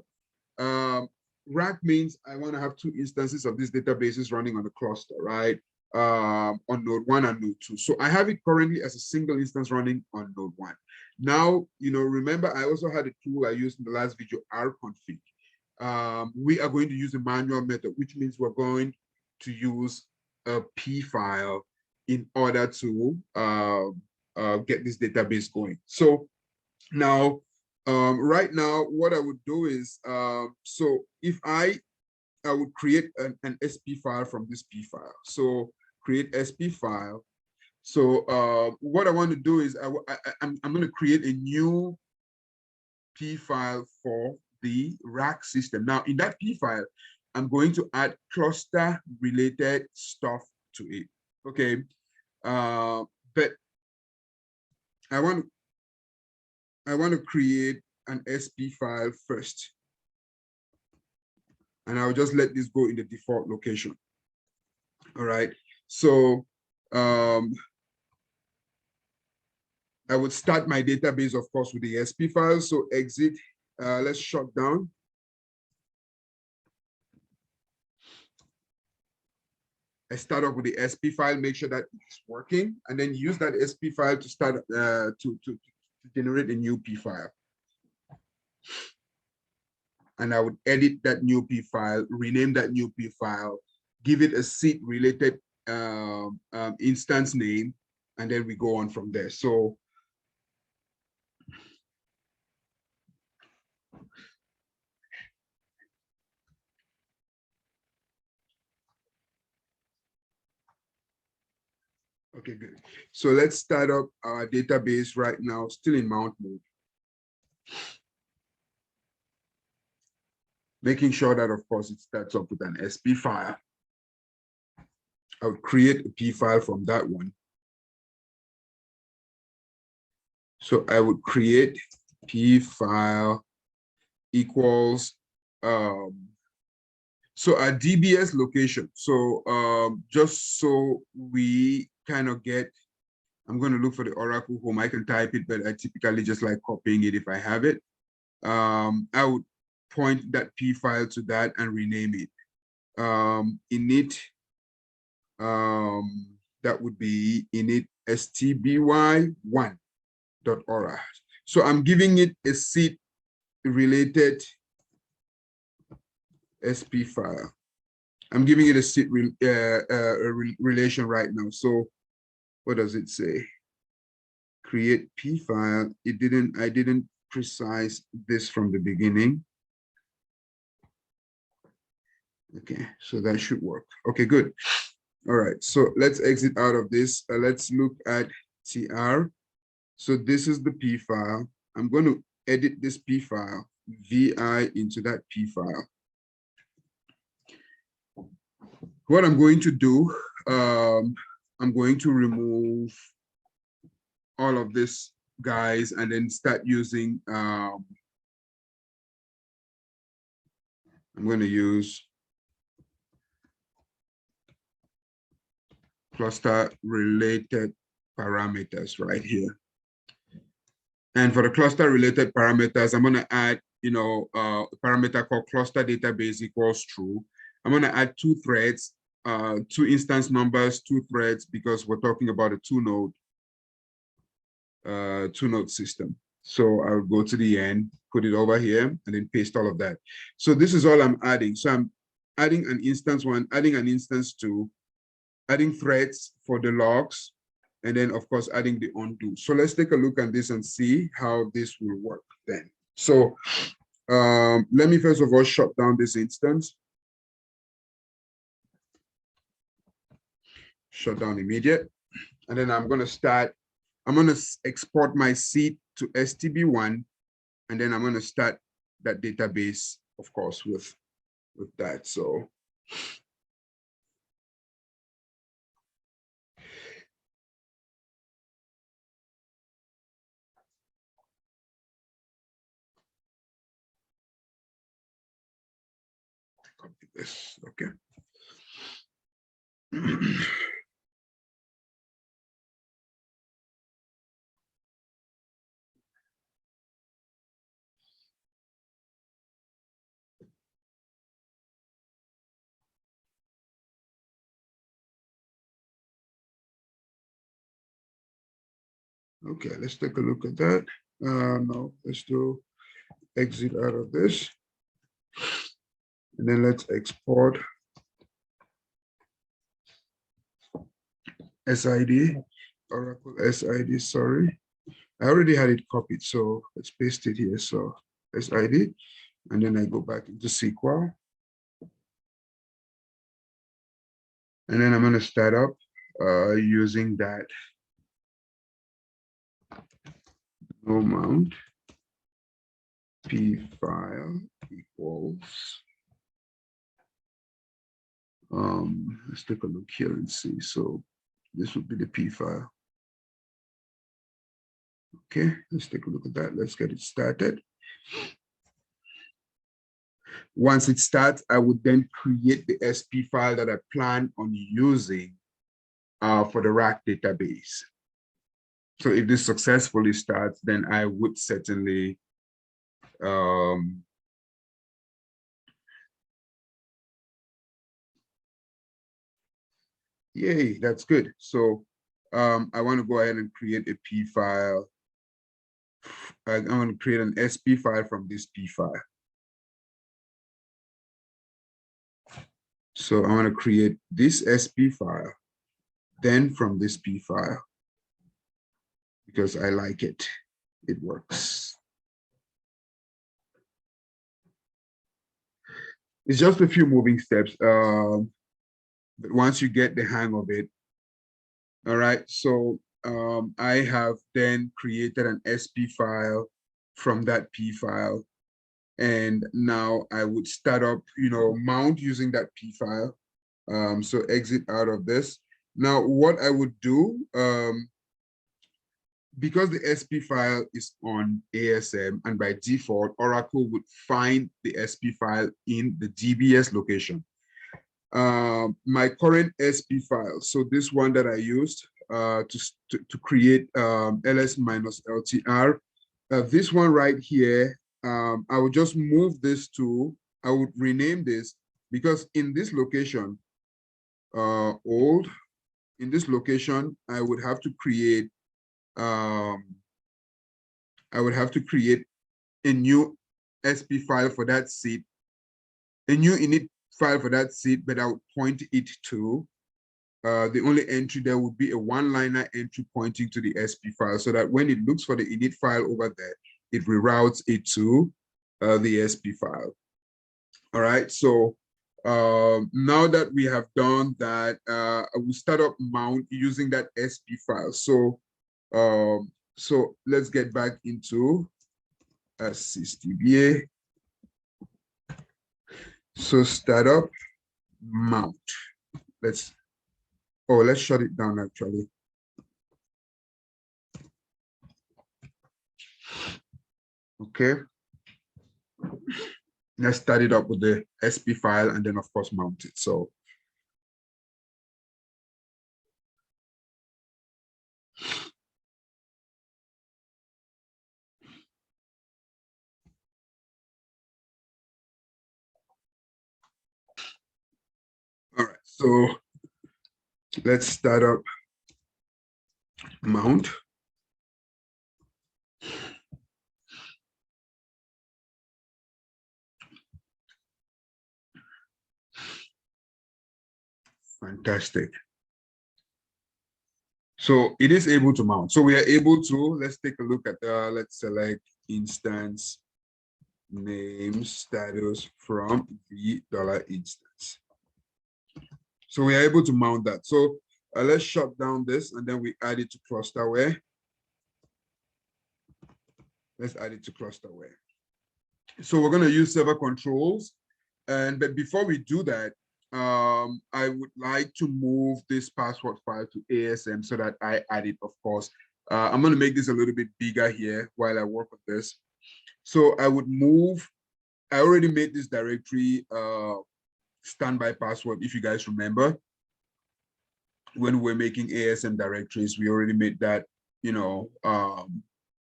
RAC means I want to have two instances of these databases running on the cluster, right? On node 1 and node 2. So I have it currently as a single instance running on node 1. Now, remember, I also had a tool I used in the last video, rconfig. We are going to use a manual method, which means we're going to use a P file in order to get this database going. So now, right now, what I would do is, so if I would create an SP file from this P file. So create SP file. So what I want to do is I'm going to create a new P file for the RAC system. Now, in that P file, I'm going to add cluster related stuff to it. Okay. But I want to create an SP file first. And I'll just let this go in the default location. All right. So I would start my database, of course, with the SP file. So exit, let's shut down. I start off with the SP file, make sure that it's working, and then use that SP file to start to generate a new P file. and I would edit that new P file, rename that new P file, give it a seat related instance name, and then we go on from there. So okay, good. So let's start up our database right now, still in mount mode. Making sure that, of course, it starts up with an SP file. I would create a P file from that one. So I would create P file equals, so a DBS location. So just so we kind of get, I'm going to look for the Oracle home. I can type it, but I typically just like copying it if I have it. I would point that P file to that and rename it. Init, that would be init stby1.ora. So I'm giving it a seat related SP file. I'm giving it a seat relation right now. So what does it say? Create P file. I didn't precise this from the beginning. Okay, so that should work. Okay, good. All right, so let's exit out of this. Let's look at TR. So this is the P file. I'm going to edit this P file, VI into that P file. What I'm going to do, I'm going to remove all of this, guys, and then start using, I'm going to use cluster related parameters right here. And for the cluster related parameters, I'm going to add, a parameter called cluster database equals true. I'm going to add 2 threads, 2 instance numbers, 2 threads, because we're talking about a two node system. So I'll go to the end, put it over here, and then paste all of that. So this is all I'm adding. So I'm adding an instance 1, adding an instance 2, adding threads for the logs, and then of course adding the undo. So let's take a look at this and see how this will work then. So let me first of all shut down this instance. Shut down immediate. And then I'm going to export my seed to STB1, and then I'm going to start that database, of course, with that. So copy this, okay. Okay, let's take a look at that. No, let's do exit out of this. And then let's export SID, Oracle SID, sorry. I already had it copied, so let's paste it here. So SID, and then I go back into SQL. And then I'm going to start up using that no mount P file equals. Let's take a look here and see. So this would be the P file. Okay, let's take a look at that. Let's get it started. Once it starts, I would then create the SP file that I plan on using for the RAC database. So if this successfully starts, then I would certainly yay, that's good. So I want to go ahead and create a P file. I want to create an SP file from this P file. So I want to create this SP file, then from this P file, because I like it. It works. It's just a few moving steps. But once you get the hang of it, all right. So I have then created an SP file from that P file. And now I would start up, mount using that P file. So exit out of this. Now, what I would do, because the SP file is on ASM, and by default, Oracle would find the SP file in the DBS location. My current SP file, so this one that I used to create ls-ltr, this one right here, I would just move this to, I would rename this, because in this location, in this location, I would have to create a new SP file for that seed, a new init file for that seed, but I would point it to the only entry there would be a one-liner entry pointing to the SP file, so that when it looks for the init file over there, it reroutes it to the SP file. All right, so now that we have done that, I will start up mount using that SP file. So so let's get back into systba. So start up mount. Let's shut it down actually. Okay. Let's start it up with the SP file and then of course mount it. So all right, so let's start up mount. Fantastic. So it is able to mount. So we are able to, let's take a look at, let's select instance name status from the $instance. So we are able to mount that. So let's shut down this and then we add it to clusterware. Let's add it to clusterware. So we're going to use server controls. But before we do that, I would like to move this password file to ASM so that I add it, of course. I'm going to make this a little bit bigger here while I work with this. So I would move, I already made this directory standby password, if you guys remember. When we're making ASM directories, we already made that, no,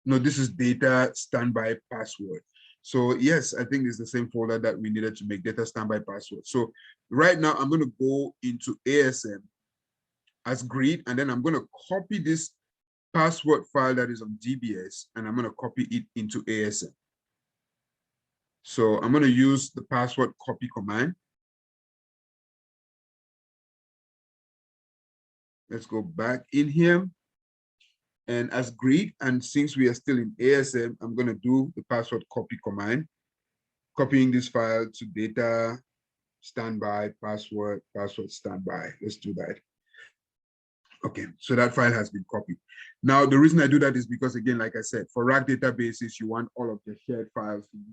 this is data standby password. So yes, I think it's the same folder that we needed to make data standby password. So right now I'm going to go into ASM as grid, and then I'm going to copy this password file that is on DBS, and I'm going to copy it into ASM. So I'm going to use the password copy command. Let's go back in here. And as grid, and since we are still in ASM, I'm going to do the password copy command, copying this file to data standby password standby. Let's do that. Okay, so that file has been copied. Now, the reason I do that is because, again, like I said, for RAC databases, you want all of the shared files in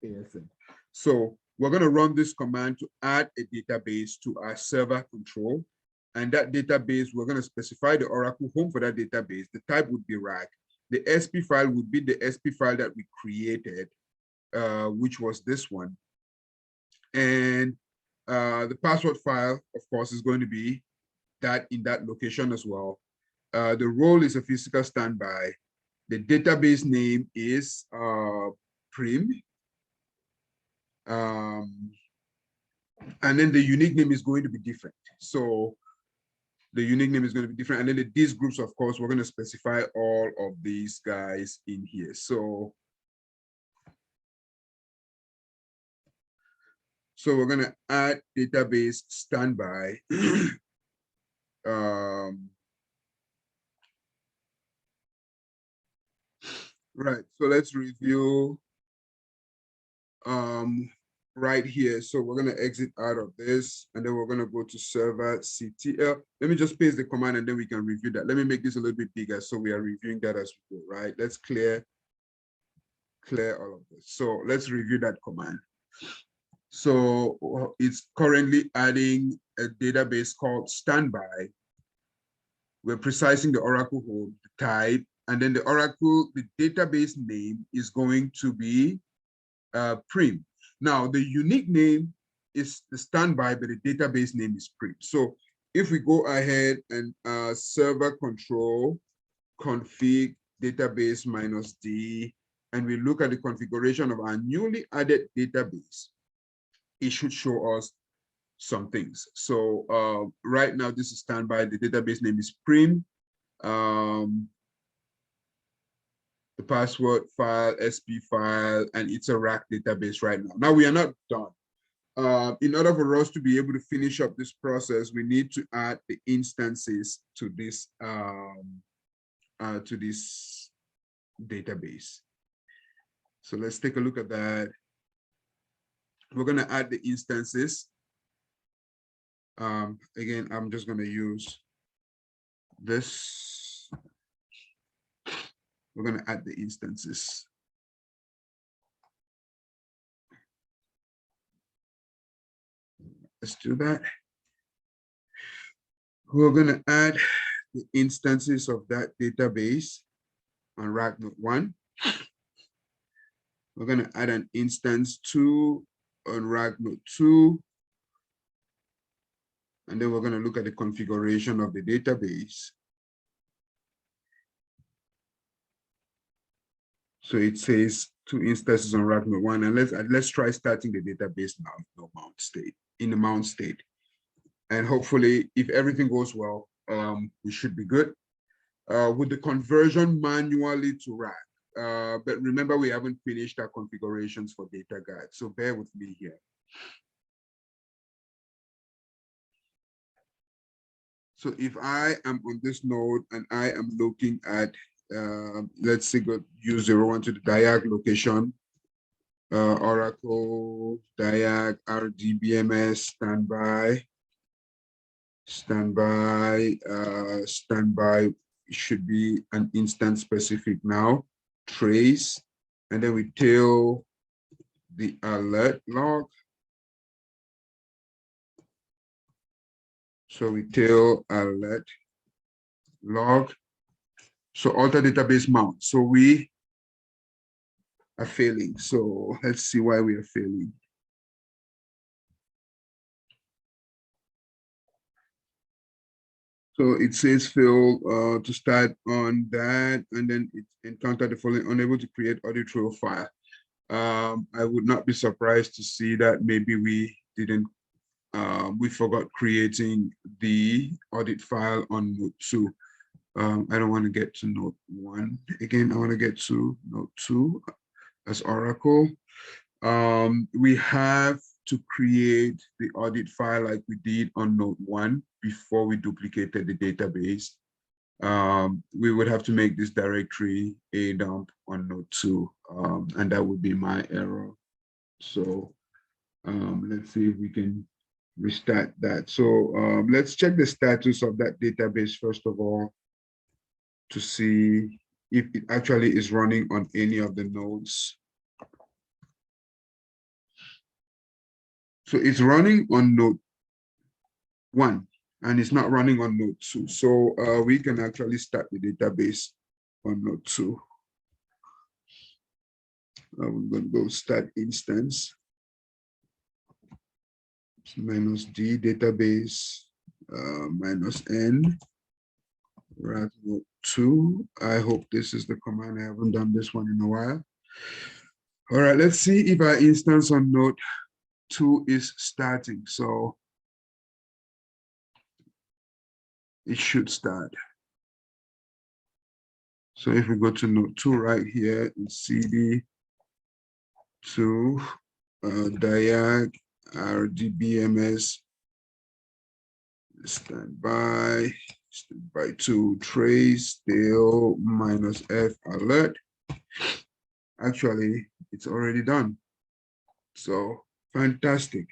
ASM. So we're going to run this command to add a database to our server control. And that database, we're going to specify the Oracle home for that database. The type would be RAC. The SP file would be the SP file that we created, which was this one. And the password file, of course, is going to be that in that location as well. The role is a physical standby. The database name is prim. And then the unique name is going to be different. So the unique name is going to be different. And then these groups, of course, we're going to specify all of these guys in here. So So we're going to add database standby. Right, so let's review right here. So we're going to exit out of this, and then we're going to go to server CTL. Let me just paste the command, and then we can review that. Let me make this a little bit bigger so we are reviewing that as we go, right? Let's clear all of this. So let's review that command. So it's currently adding a database called standby. We're precising the Oracle hold type, and then the Oracle, the database name is going to be prim. Now, the unique name is the standby, but the database name is prim. So if we go ahead and server control config database -d, and we look at the configuration of our newly added database, it should show us some things. So right now, this is standby. The database name is prim. The password file, SP file, and it's a RAC database right now. Now, we are not done. In order for us to be able to finish up this process, we need to add the instances to this database. So let's take a look at that. We're going to add the instances. Again, I'm just going to use this. We're going to add the instances. Let's do that. We're going to add the instances of that database on RAC node 1. We're going to add an instance 2 on RAC node 2. And then we're going to look at the configuration of the database. So it says 2 instances on RAC node 1. And let's try starting the database now in the mount state. And hopefully, if everything goes well, we should be good. With the conversion manually to RAC. But remember, we haven't finished our configurations for data guide. So bear with me here. So if I am on this node and I am looking at, let's say, go use 01 to the diag location, Oracle, diag, RDBMS, standby should be an instance specific now, trace, and then we tail the alert log. So we tail alert log. So alter database mount. So we are failing. So let's see why we are failing. So it says fail to start on that, and then it encountered the following: unable to create audit trail file. I would not be surprised to see that maybe we didn't, we forgot creating the audit file on node 2. I don't want to get to node 1. Again, I want to get to node 2 as Oracle. We have to create the audit file like we did on node 1 before we duplicated the database. We would have to make this directory a dump on node 2, and that would be my error. So let's see if we can restart that. So let's check the status of that database first of all to see if it actually is running on any of the nodes. So it's running on node 1 and it's not running on node 2. So we can actually start the database on node 2. We're going to go start instance. -d database -n RAC node 2. I hope this is the command. I haven't done this one in a while. All right, let's see if our instance on node 2 is starting. So it should start. So if we go to node 2 right here in CD2 diag RDBMS standby 2 trace still -F alert. Actually, it's already done. So fantastic.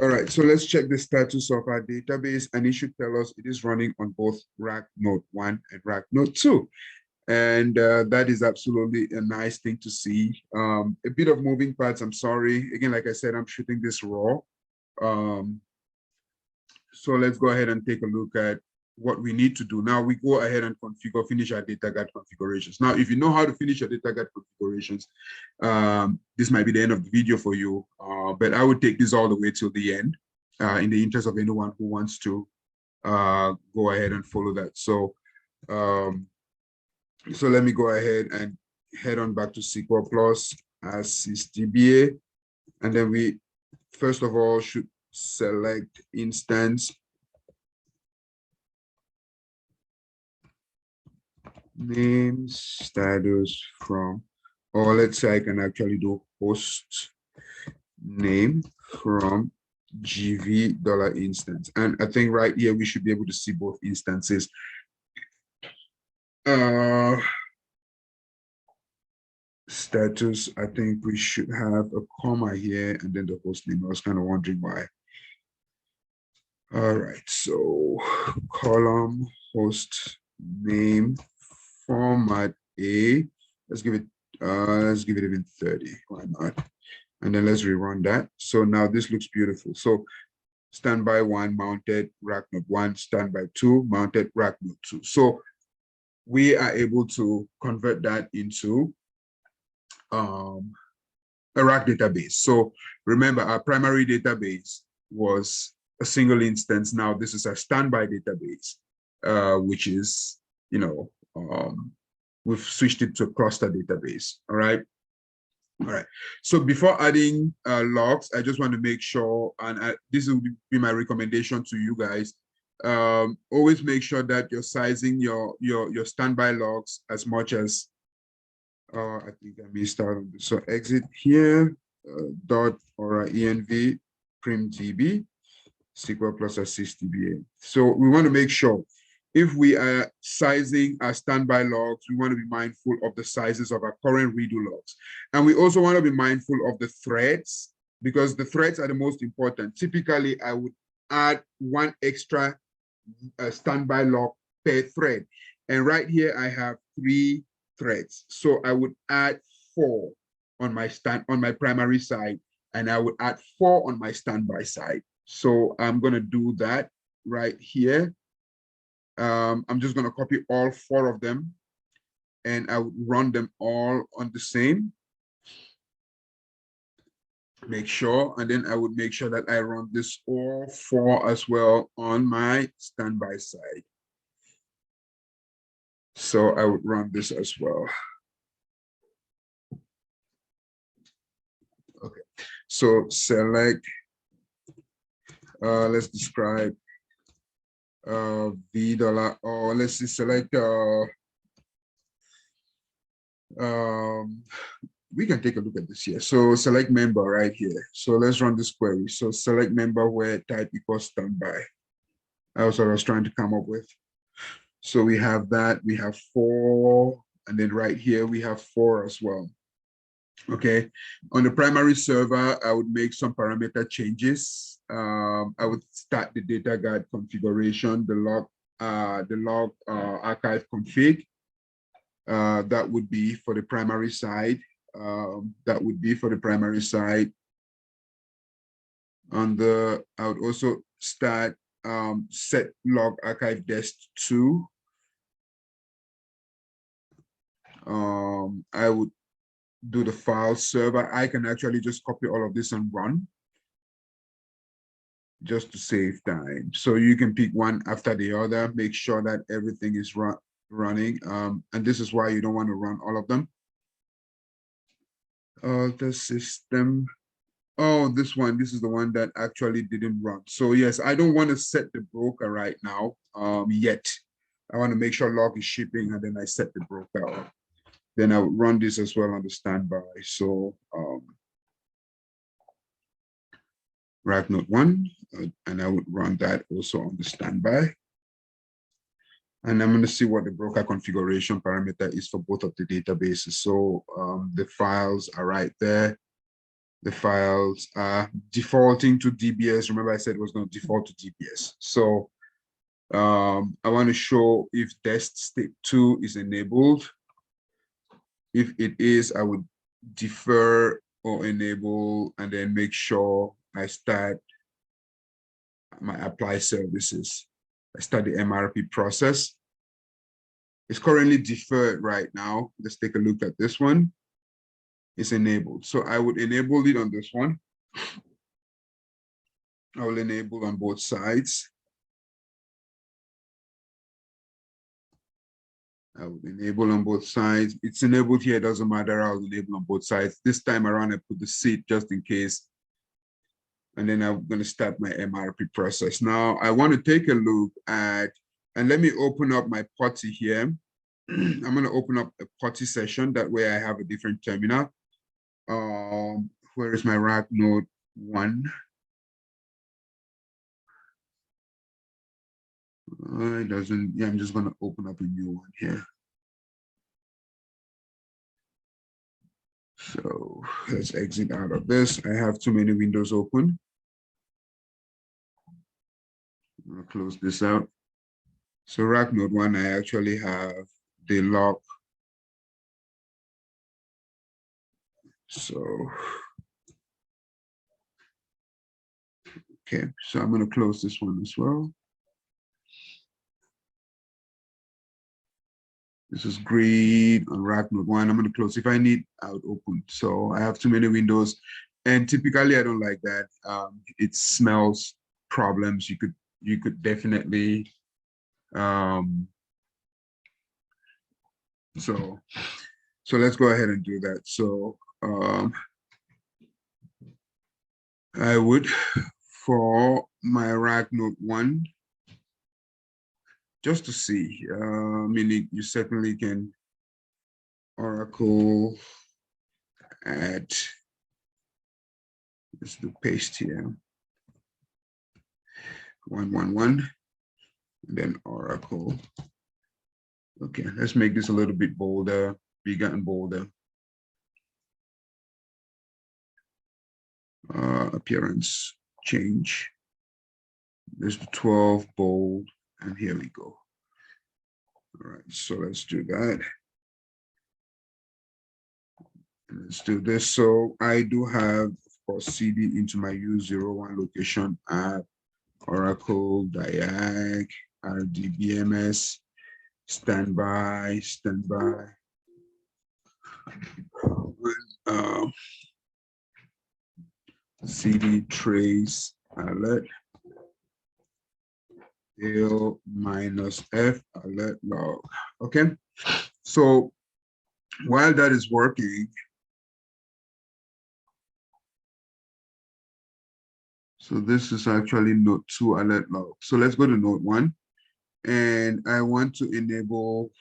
All right, so let's check the status of our database, and it should tell us it is running on both RAC node 1 and RAC node 2. And that is absolutely a nice thing to see. A bit of moving parts, I'm sorry. Again, like I said, I'm shooting this raw. So let's go ahead and take a look at what we need to do. Now we go ahead and finish our data guard configurations. Now, if you know how to finish your data guard configurations, this might be the end of the video for you, but I would take this all the way till the end in the interest of anyone who wants to go ahead and follow that. So, so let me go ahead and head on back to SQL Plus as sysdba, and then we first of all should select instance name status from, or let's say I can actually do host name from GV $instance. And I think right here we should be able to see both instances. Status, I think we should have a comma here and then the host name. I was kind of wondering why. All right, so column host name format A. Let's give it even 30. Why not? And then let's rerun that. So now this looks beautiful. So standby 1 mounted rack node 1, standby 2 mounted rack node 2. So we are able to convert that into a RAC database. So remember, our primary database was a single instance. Now this is a standby database, which is, we've switched it to a cluster database. All right. All right. So before adding logs, I just want to make sure, and this will be my recommendation to you guys. Always make sure that you're sizing your standby logs as much as I think I missed out on this. So exit here, dot or env primdb SQL plus sysdba. So we want to make sure if we are sizing our standby logs, we want to be mindful of the sizes of our current redo logs. And we also want to be mindful of the threads, because the threads are the most important. Typically, I would add 1 extra standby log per thread. And right here, I have 3 threads. So I would add 4 on my primary side, and I would add 4 on my standby side. So I'm going to do that right here. I'm just going to copy all 4 of them, and I would run them all on the same. Make sure, and then I would make sure that I run this all 4 as well on my standby side. So I would run this as well. Okay, so select, let's describe v dollar, or let's just select, we can take a look at this here. So select member right here. So let's run this query. So select member where type equals standby. That was what I was trying to come up with. So we have that, we have 4, and then right here we have 4 as well. Okay, on the primary server, I would make some parameter changes. I would start the data guard configuration, the log archive config. That would be for the primary side. That would be for the primary side. I would also start set log archive dest 2. I would do the file server. I can actually just copy all of this and run just to save time. So you can pick one after the other, make sure that everything is running. And this is why you don't want to run all of them. The system. Oh, this is the one that actually didn't run. So yes, I don't want to set the broker right now yet. I want to make sure log is shipping, and then I set the broker up. Then I would run this as well on the standby. So RAC node 1, and I would run that also on the standby. And I'm going to see what the broker configuration parameter is for both of the databases. So the files are right there. The files are defaulting to DBS. Remember I said it was going to default to DBS. So I want to show if test state 2 is enabled. If it is, I would defer or enable and then make sure I start my apply services. I start the MRP process. It's currently deferred right now. Let's take a look at this one. It's enabled. So I would enable it on this one. I will enable on both sides. I will enable on both sides. It's enabled here, it doesn't matter. I'll enable on both sides. This time around, I put the seat just in case. And then I'm going to start my MRP process. Now, I want to take a look at, and let me open up my POTI here. I'm going to open up a POTI session. That way I have a different terminal. Where is my RAC node 1? It doesn't, yeah, I'm just going to open up a new one here. So let's exit out of this. I have too many windows open. I'm going to close this out. So RAC node 1, I actually have the lock. So, okay, so I'm going to close this one as well. This is grid on RAC node 1. I'm going to close. If I need, I would open. So I have too many windows, and typically I don't like that. It smells problems. You could definitely. So let's go ahead and do that. So I would, for my RAC node 1, just to see, I mean, you certainly can Oracle add, let's do paste here, 111, and then Oracle. Okay, let's make this a little bit bolder, bigger and bolder. Appearance change. There's the 12 bold, and here we go. All right, so let's do that. And let's do this. So I do have, of course, CD into my U01 location at Oracle, Diag, RDBMS, standby. CD trace alert L -F alert log. Okay, so while that is working, so this is actually node 2 alert log. So let's go to node 1, and I want to enable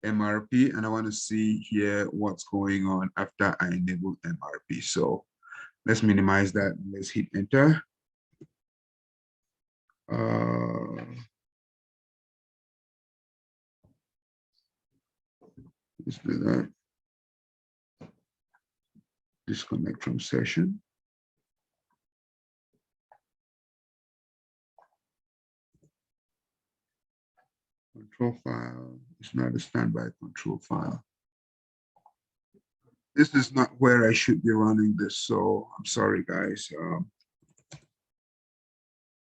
MRP, and I want to see here what's going on after I enable MRP. So let's minimize that. Let's hit enter. Let's do that. Disconnect from session. Control file. It's not a standby control file. This is not where I should be running this, so I'm sorry, guys.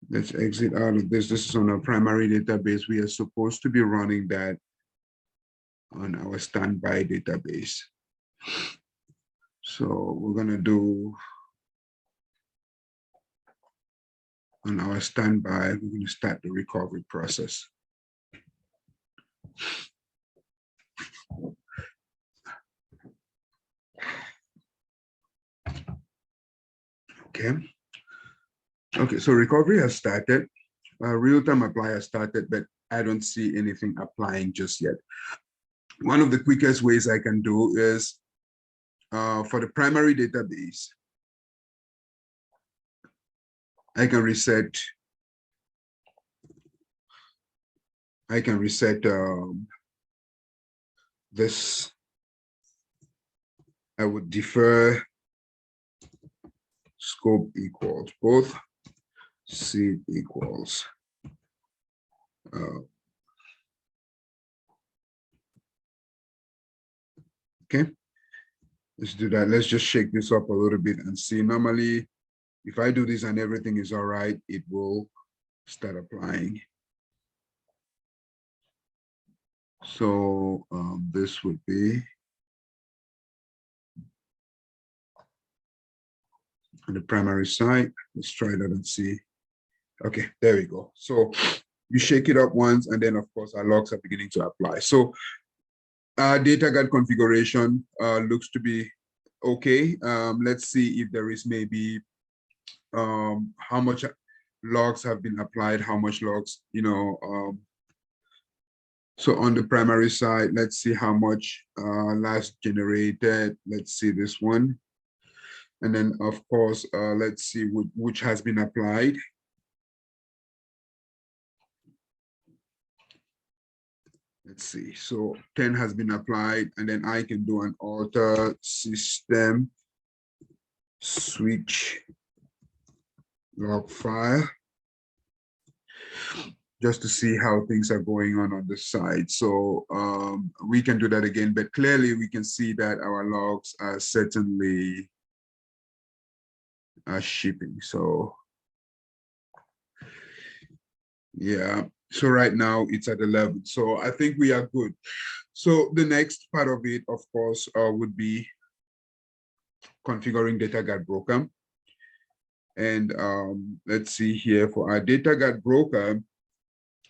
Let's exit out of this. This is on our primary database. We are supposed to be running that on our standby database. So we're going to do on our standby, we're going to start the recovery process. Okay, so recovery has started. Real-time apply has started, but I don't see anything applying just yet. One of the quickest ways I can do is for the primary database, I can reset this. I would defer scope equals both seed equals okay, let's do that. Let's just shake this up a little bit and see. Normally, if I do this and everything is all right, it will start applying. So this would be on the primary side. Let's try that and see. Okay, there we go. So you shake it up once, and then of course our logs are beginning to apply. So data guard configuration looks to be okay. Let's see if there is maybe how much logs have been applied, how much logs, so on the primary side, let's see how much last generated. Let's see this one. And then of course, let's see which has been applied. Let's see, so 10 has been applied, and then I can do an alter system switch log file just to see how things are going on the side. So we can do that again, but clearly we can see that our logs are certainly shipping. So yeah, so right now it's at 11. So I think we are good. So the next part of it, of course, would be configuring data guard broker. And let's see here for our data guard broker.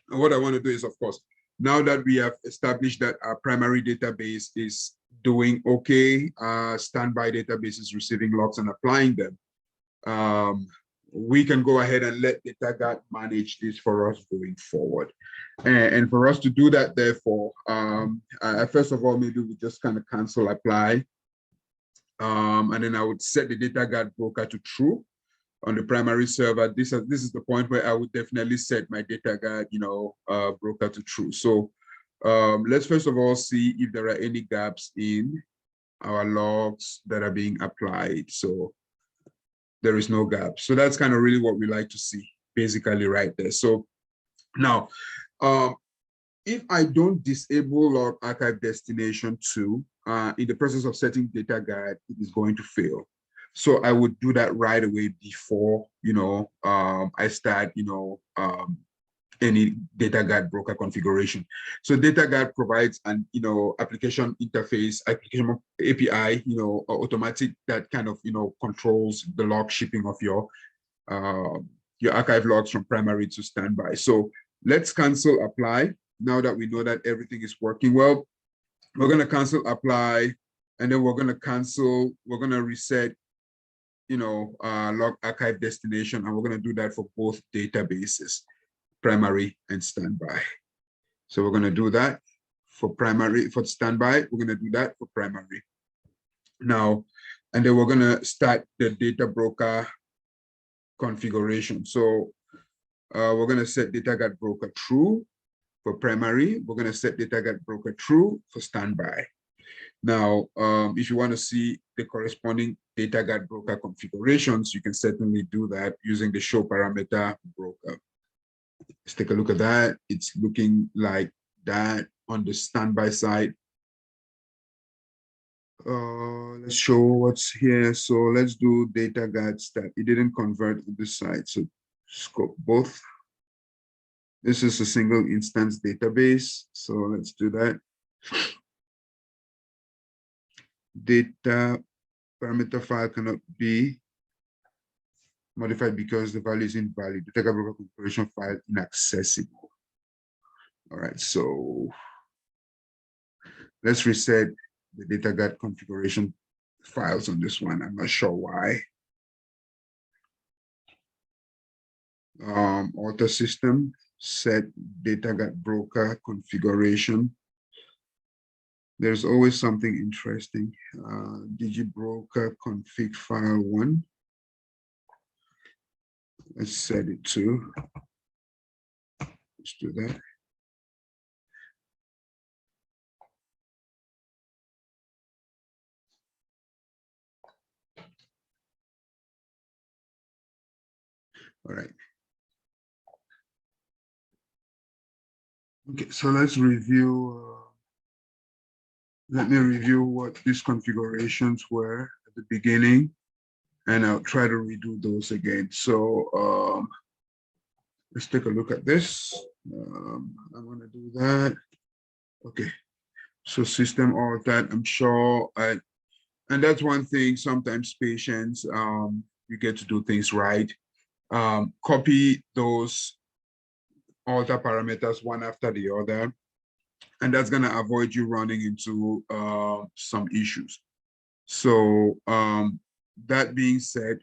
What I want to do is, of course, now that we have established that our primary database is doing okay, standby database is receiving logs and applying them, we can go ahead and let data guard manage this for us going forward. And for us to do that, therefore, first of all, maybe we just kind of cancel apply. And then I would set the data guard broker to true on the primary server. This is the point where I would definitely set my data guard, broker to true. So let's first of all see if there are any gaps in our logs that are being applied. So there is no gap. So that's kind of really what we like to see, basically right there. So now, if I don't disable log archive destination 2, in the process of setting data guard, it is going to fail. So I would do that right away before, I start, any data guard broker configuration. So data guard provides an, application interface, application API, automatic that kind of, controls the log shipping of your archive logs from primary to standby. So let's cancel apply. Now that we know that everything is working well, we're going to cancel apply, and then we're going to reset, log archive destination, and we're going to do that for both databases, primary and standby. So we're going to do that for primary, for standby. We're going to do that for primary. Now, and then we're going to start the data broker configuration. So we're going to set data guard broker true for primary. We're going to set data guard broker true for standby. Now, if you want to see the corresponding data guard broker configurations, you can certainly do that using the show parameter broker. Let's take a look at that. It's looking like that on the standby side. Let's show what's here. So let's do data guard stat. It didn't convert on this side. So scope both. This is a single instance database. So let's do that. Data parameter file cannot be modified because the value is invalid. Data guard broker configuration file inaccessible. All right, so let's reset the data guard configuration files on this one. I'm not sure why. Alter system, set data guard broker configuration. There's always something interesting. Digibroker config file 1. Let's set it to, let's do that. All right. Okay, so let's review. Let me review what these configurations were at the beginning, and I'll try to redo those again. So let's take a look at this. I'm going to do that. Okay, so system, all of that, I'm sure. And that's one thing, sometimes patience, you get to do things right. Copy those alter parameters one after the other, and that's going to avoid you running into some issues. So that being said,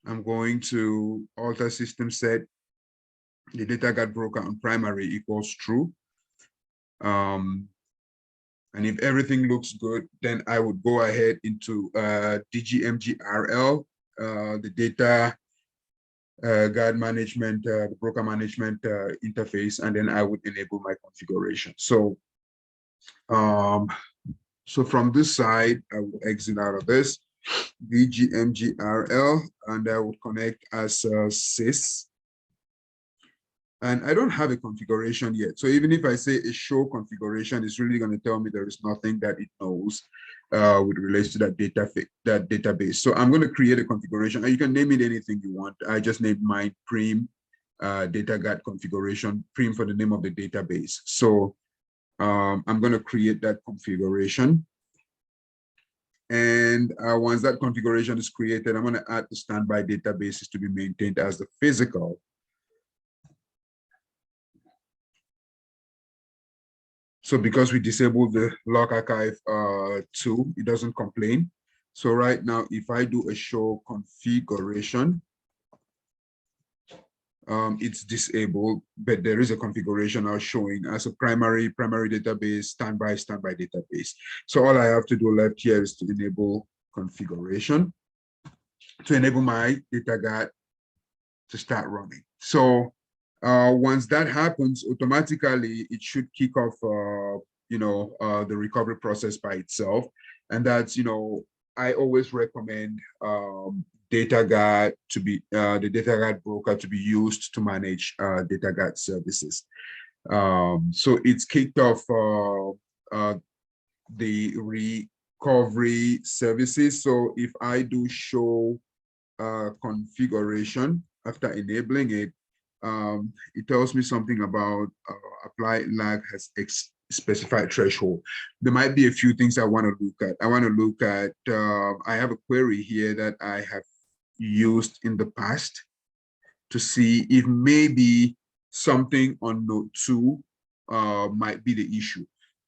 I'm going to alter system set the data got broker on primary equals true. And if everything looks good, then I would go ahead into DGMGRL, the data guard management, the broker management interface, and then I would enable my configuration. So, so from this side, I will exit out of this, DGMGRL, and I would connect as sys. And I don't have a configuration yet. So even if I say a show configuration, it's really going to tell me there is nothing that it knows with relation to that database. So I'm going to create a configuration. And you can name it anything you want. I just named mine prim data guard configuration, prim for the name of the database. So I'm going to create that configuration. And once that configuration is created, I'm going to add the standby databases to be maintained as the physical. So because we disabled the log archive 2, it doesn't complain. So right now, if I do a show configuration, it's disabled, but there is a configuration now showing as a primary database, standby database. So all I have to do left here is to enable configuration to enable my data guard to start running. So once that happens, automatically it should kick off, the recovery process by itself. And that's, I always recommend data guard to be the data guard broker to be used to manage data guard services. So it's kicked off the recovery services. So if I do show configuration after enabling it, it tells me something about apply lag has specified threshold. There might be a few things I want to look at. I want to look at, I have a query here that I have used in the past to see if maybe something on node 2 might be the issue.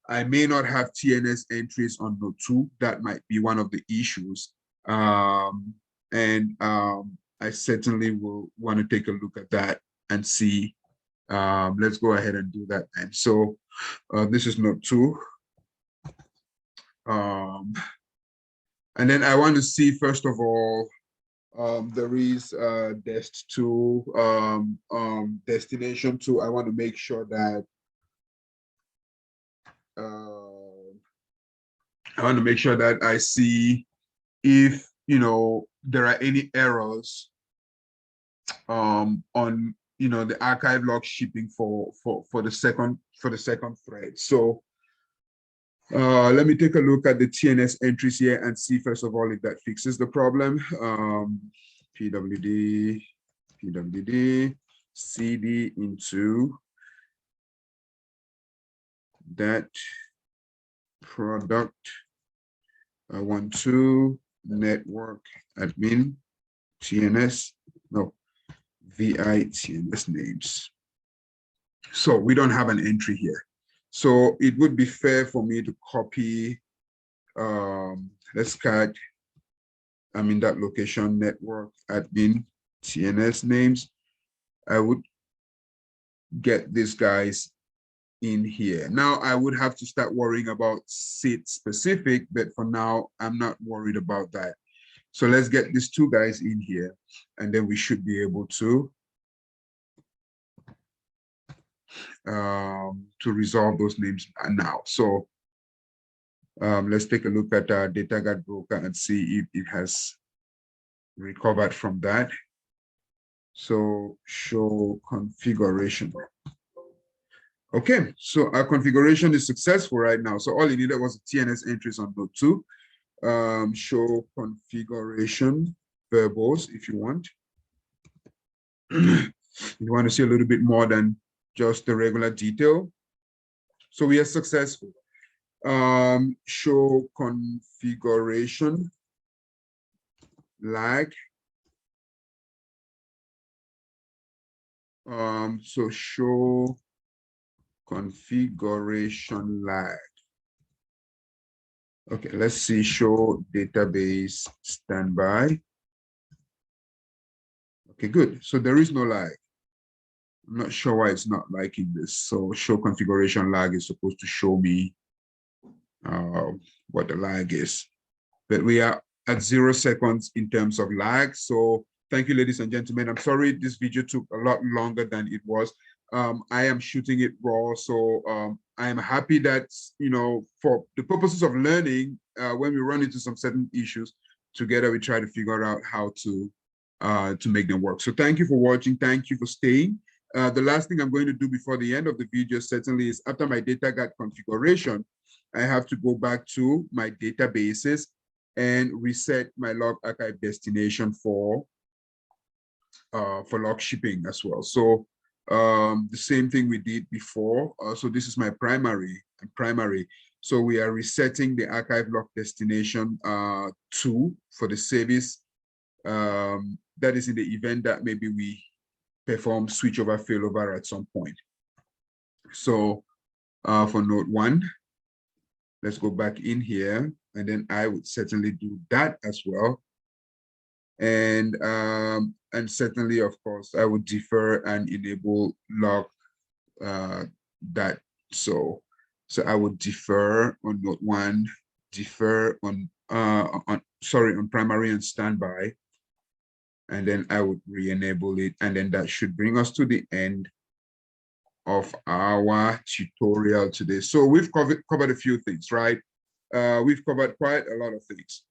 I may not have TNS entries on node 2. That might be one of the issues. I certainly will want to take a look at that and see. Let's go ahead and do that. And so this is node 2. And then I want to see, first of all, there is dest2, destination 2. I want to make sure that I see if there are any errors on the archive log shipping for the second thread. So let me take a look at the TNS entries here and see, first of all, if that fixes the problem. PWD CD into that product 1.2 network admin TNS, no, VI TNS names. So we don't have an entry here. So it would be fair for me to copy, let's cut, that location network admin TNS names. I would get these guys in here. Now I would have to start worrying about seat specific, but for now, I'm not worried about that. So let's get these two guys in here, and then we should be able to resolve those names now. So let's take a look at our data guard broker and see if it has recovered from that. So show configuration. Okay, so our configuration is successful right now. So all it needed was a TNS entries on node 2. Show configuration variables if you want. You want to see a little bit more than just the regular detail. So we are successful. Show configuration lag. So show configuration lag. Okay, let's see, show database standby. Okay, good. So there is no lag. I'm not sure why it's not liking this. So show configuration lag is supposed to show me what the lag is. But we are at 0 seconds in terms of lag. So thank you, ladies and gentlemen. I'm sorry this video took a lot longer than it was. I am shooting it raw. So I am happy that, you know, for the purposes of learning, when we run into some certain issues together, we try to figure out how to make them work. So thank you for watching. Thank you for staying. The last thing I'm going to do before the end of the video certainly is, after my data guard configuration, I have to go back to my databases and reset my log archive destination for log shipping as well. So the same thing we did before. So this is my primary. So we are resetting the archive log destination to for the service that is in the event that maybe we perform switchover failover at some point. So for node 1, let's go back in here, and then I would certainly do that as well. And certainly, of course, I would defer and enable log that. So I would defer on node 1, defer on primary and standby, and then I would re-enable it, and then that should bring us to the end of our tutorial today. So we've covered a few things, right? We've covered quite a lot of things.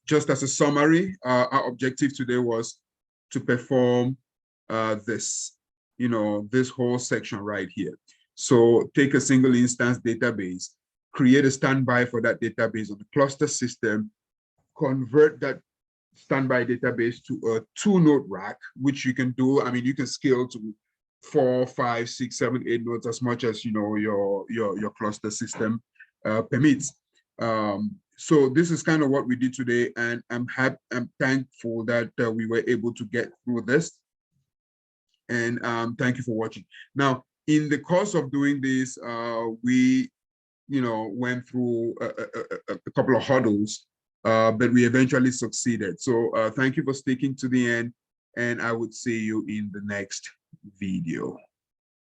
Just as a summary, our objective today was to perform this, you know, this whole section right here. So take a single instance database, create a standby for that database on the cluster system, convert that standby database to a 2-node RAC, which you can do. I mean, you can scale to 4, 5, 6, 7, 8 nodes as much as, you know, your cluster system permits. So this is kind of what we did today, and I'm thankful that we were able to get through this. And thank you for watching. Now, in the course of doing this, we, you know, went through a couple of hurdles, but we eventually succeeded. So thank you for sticking to the end, and I would see you in the next video.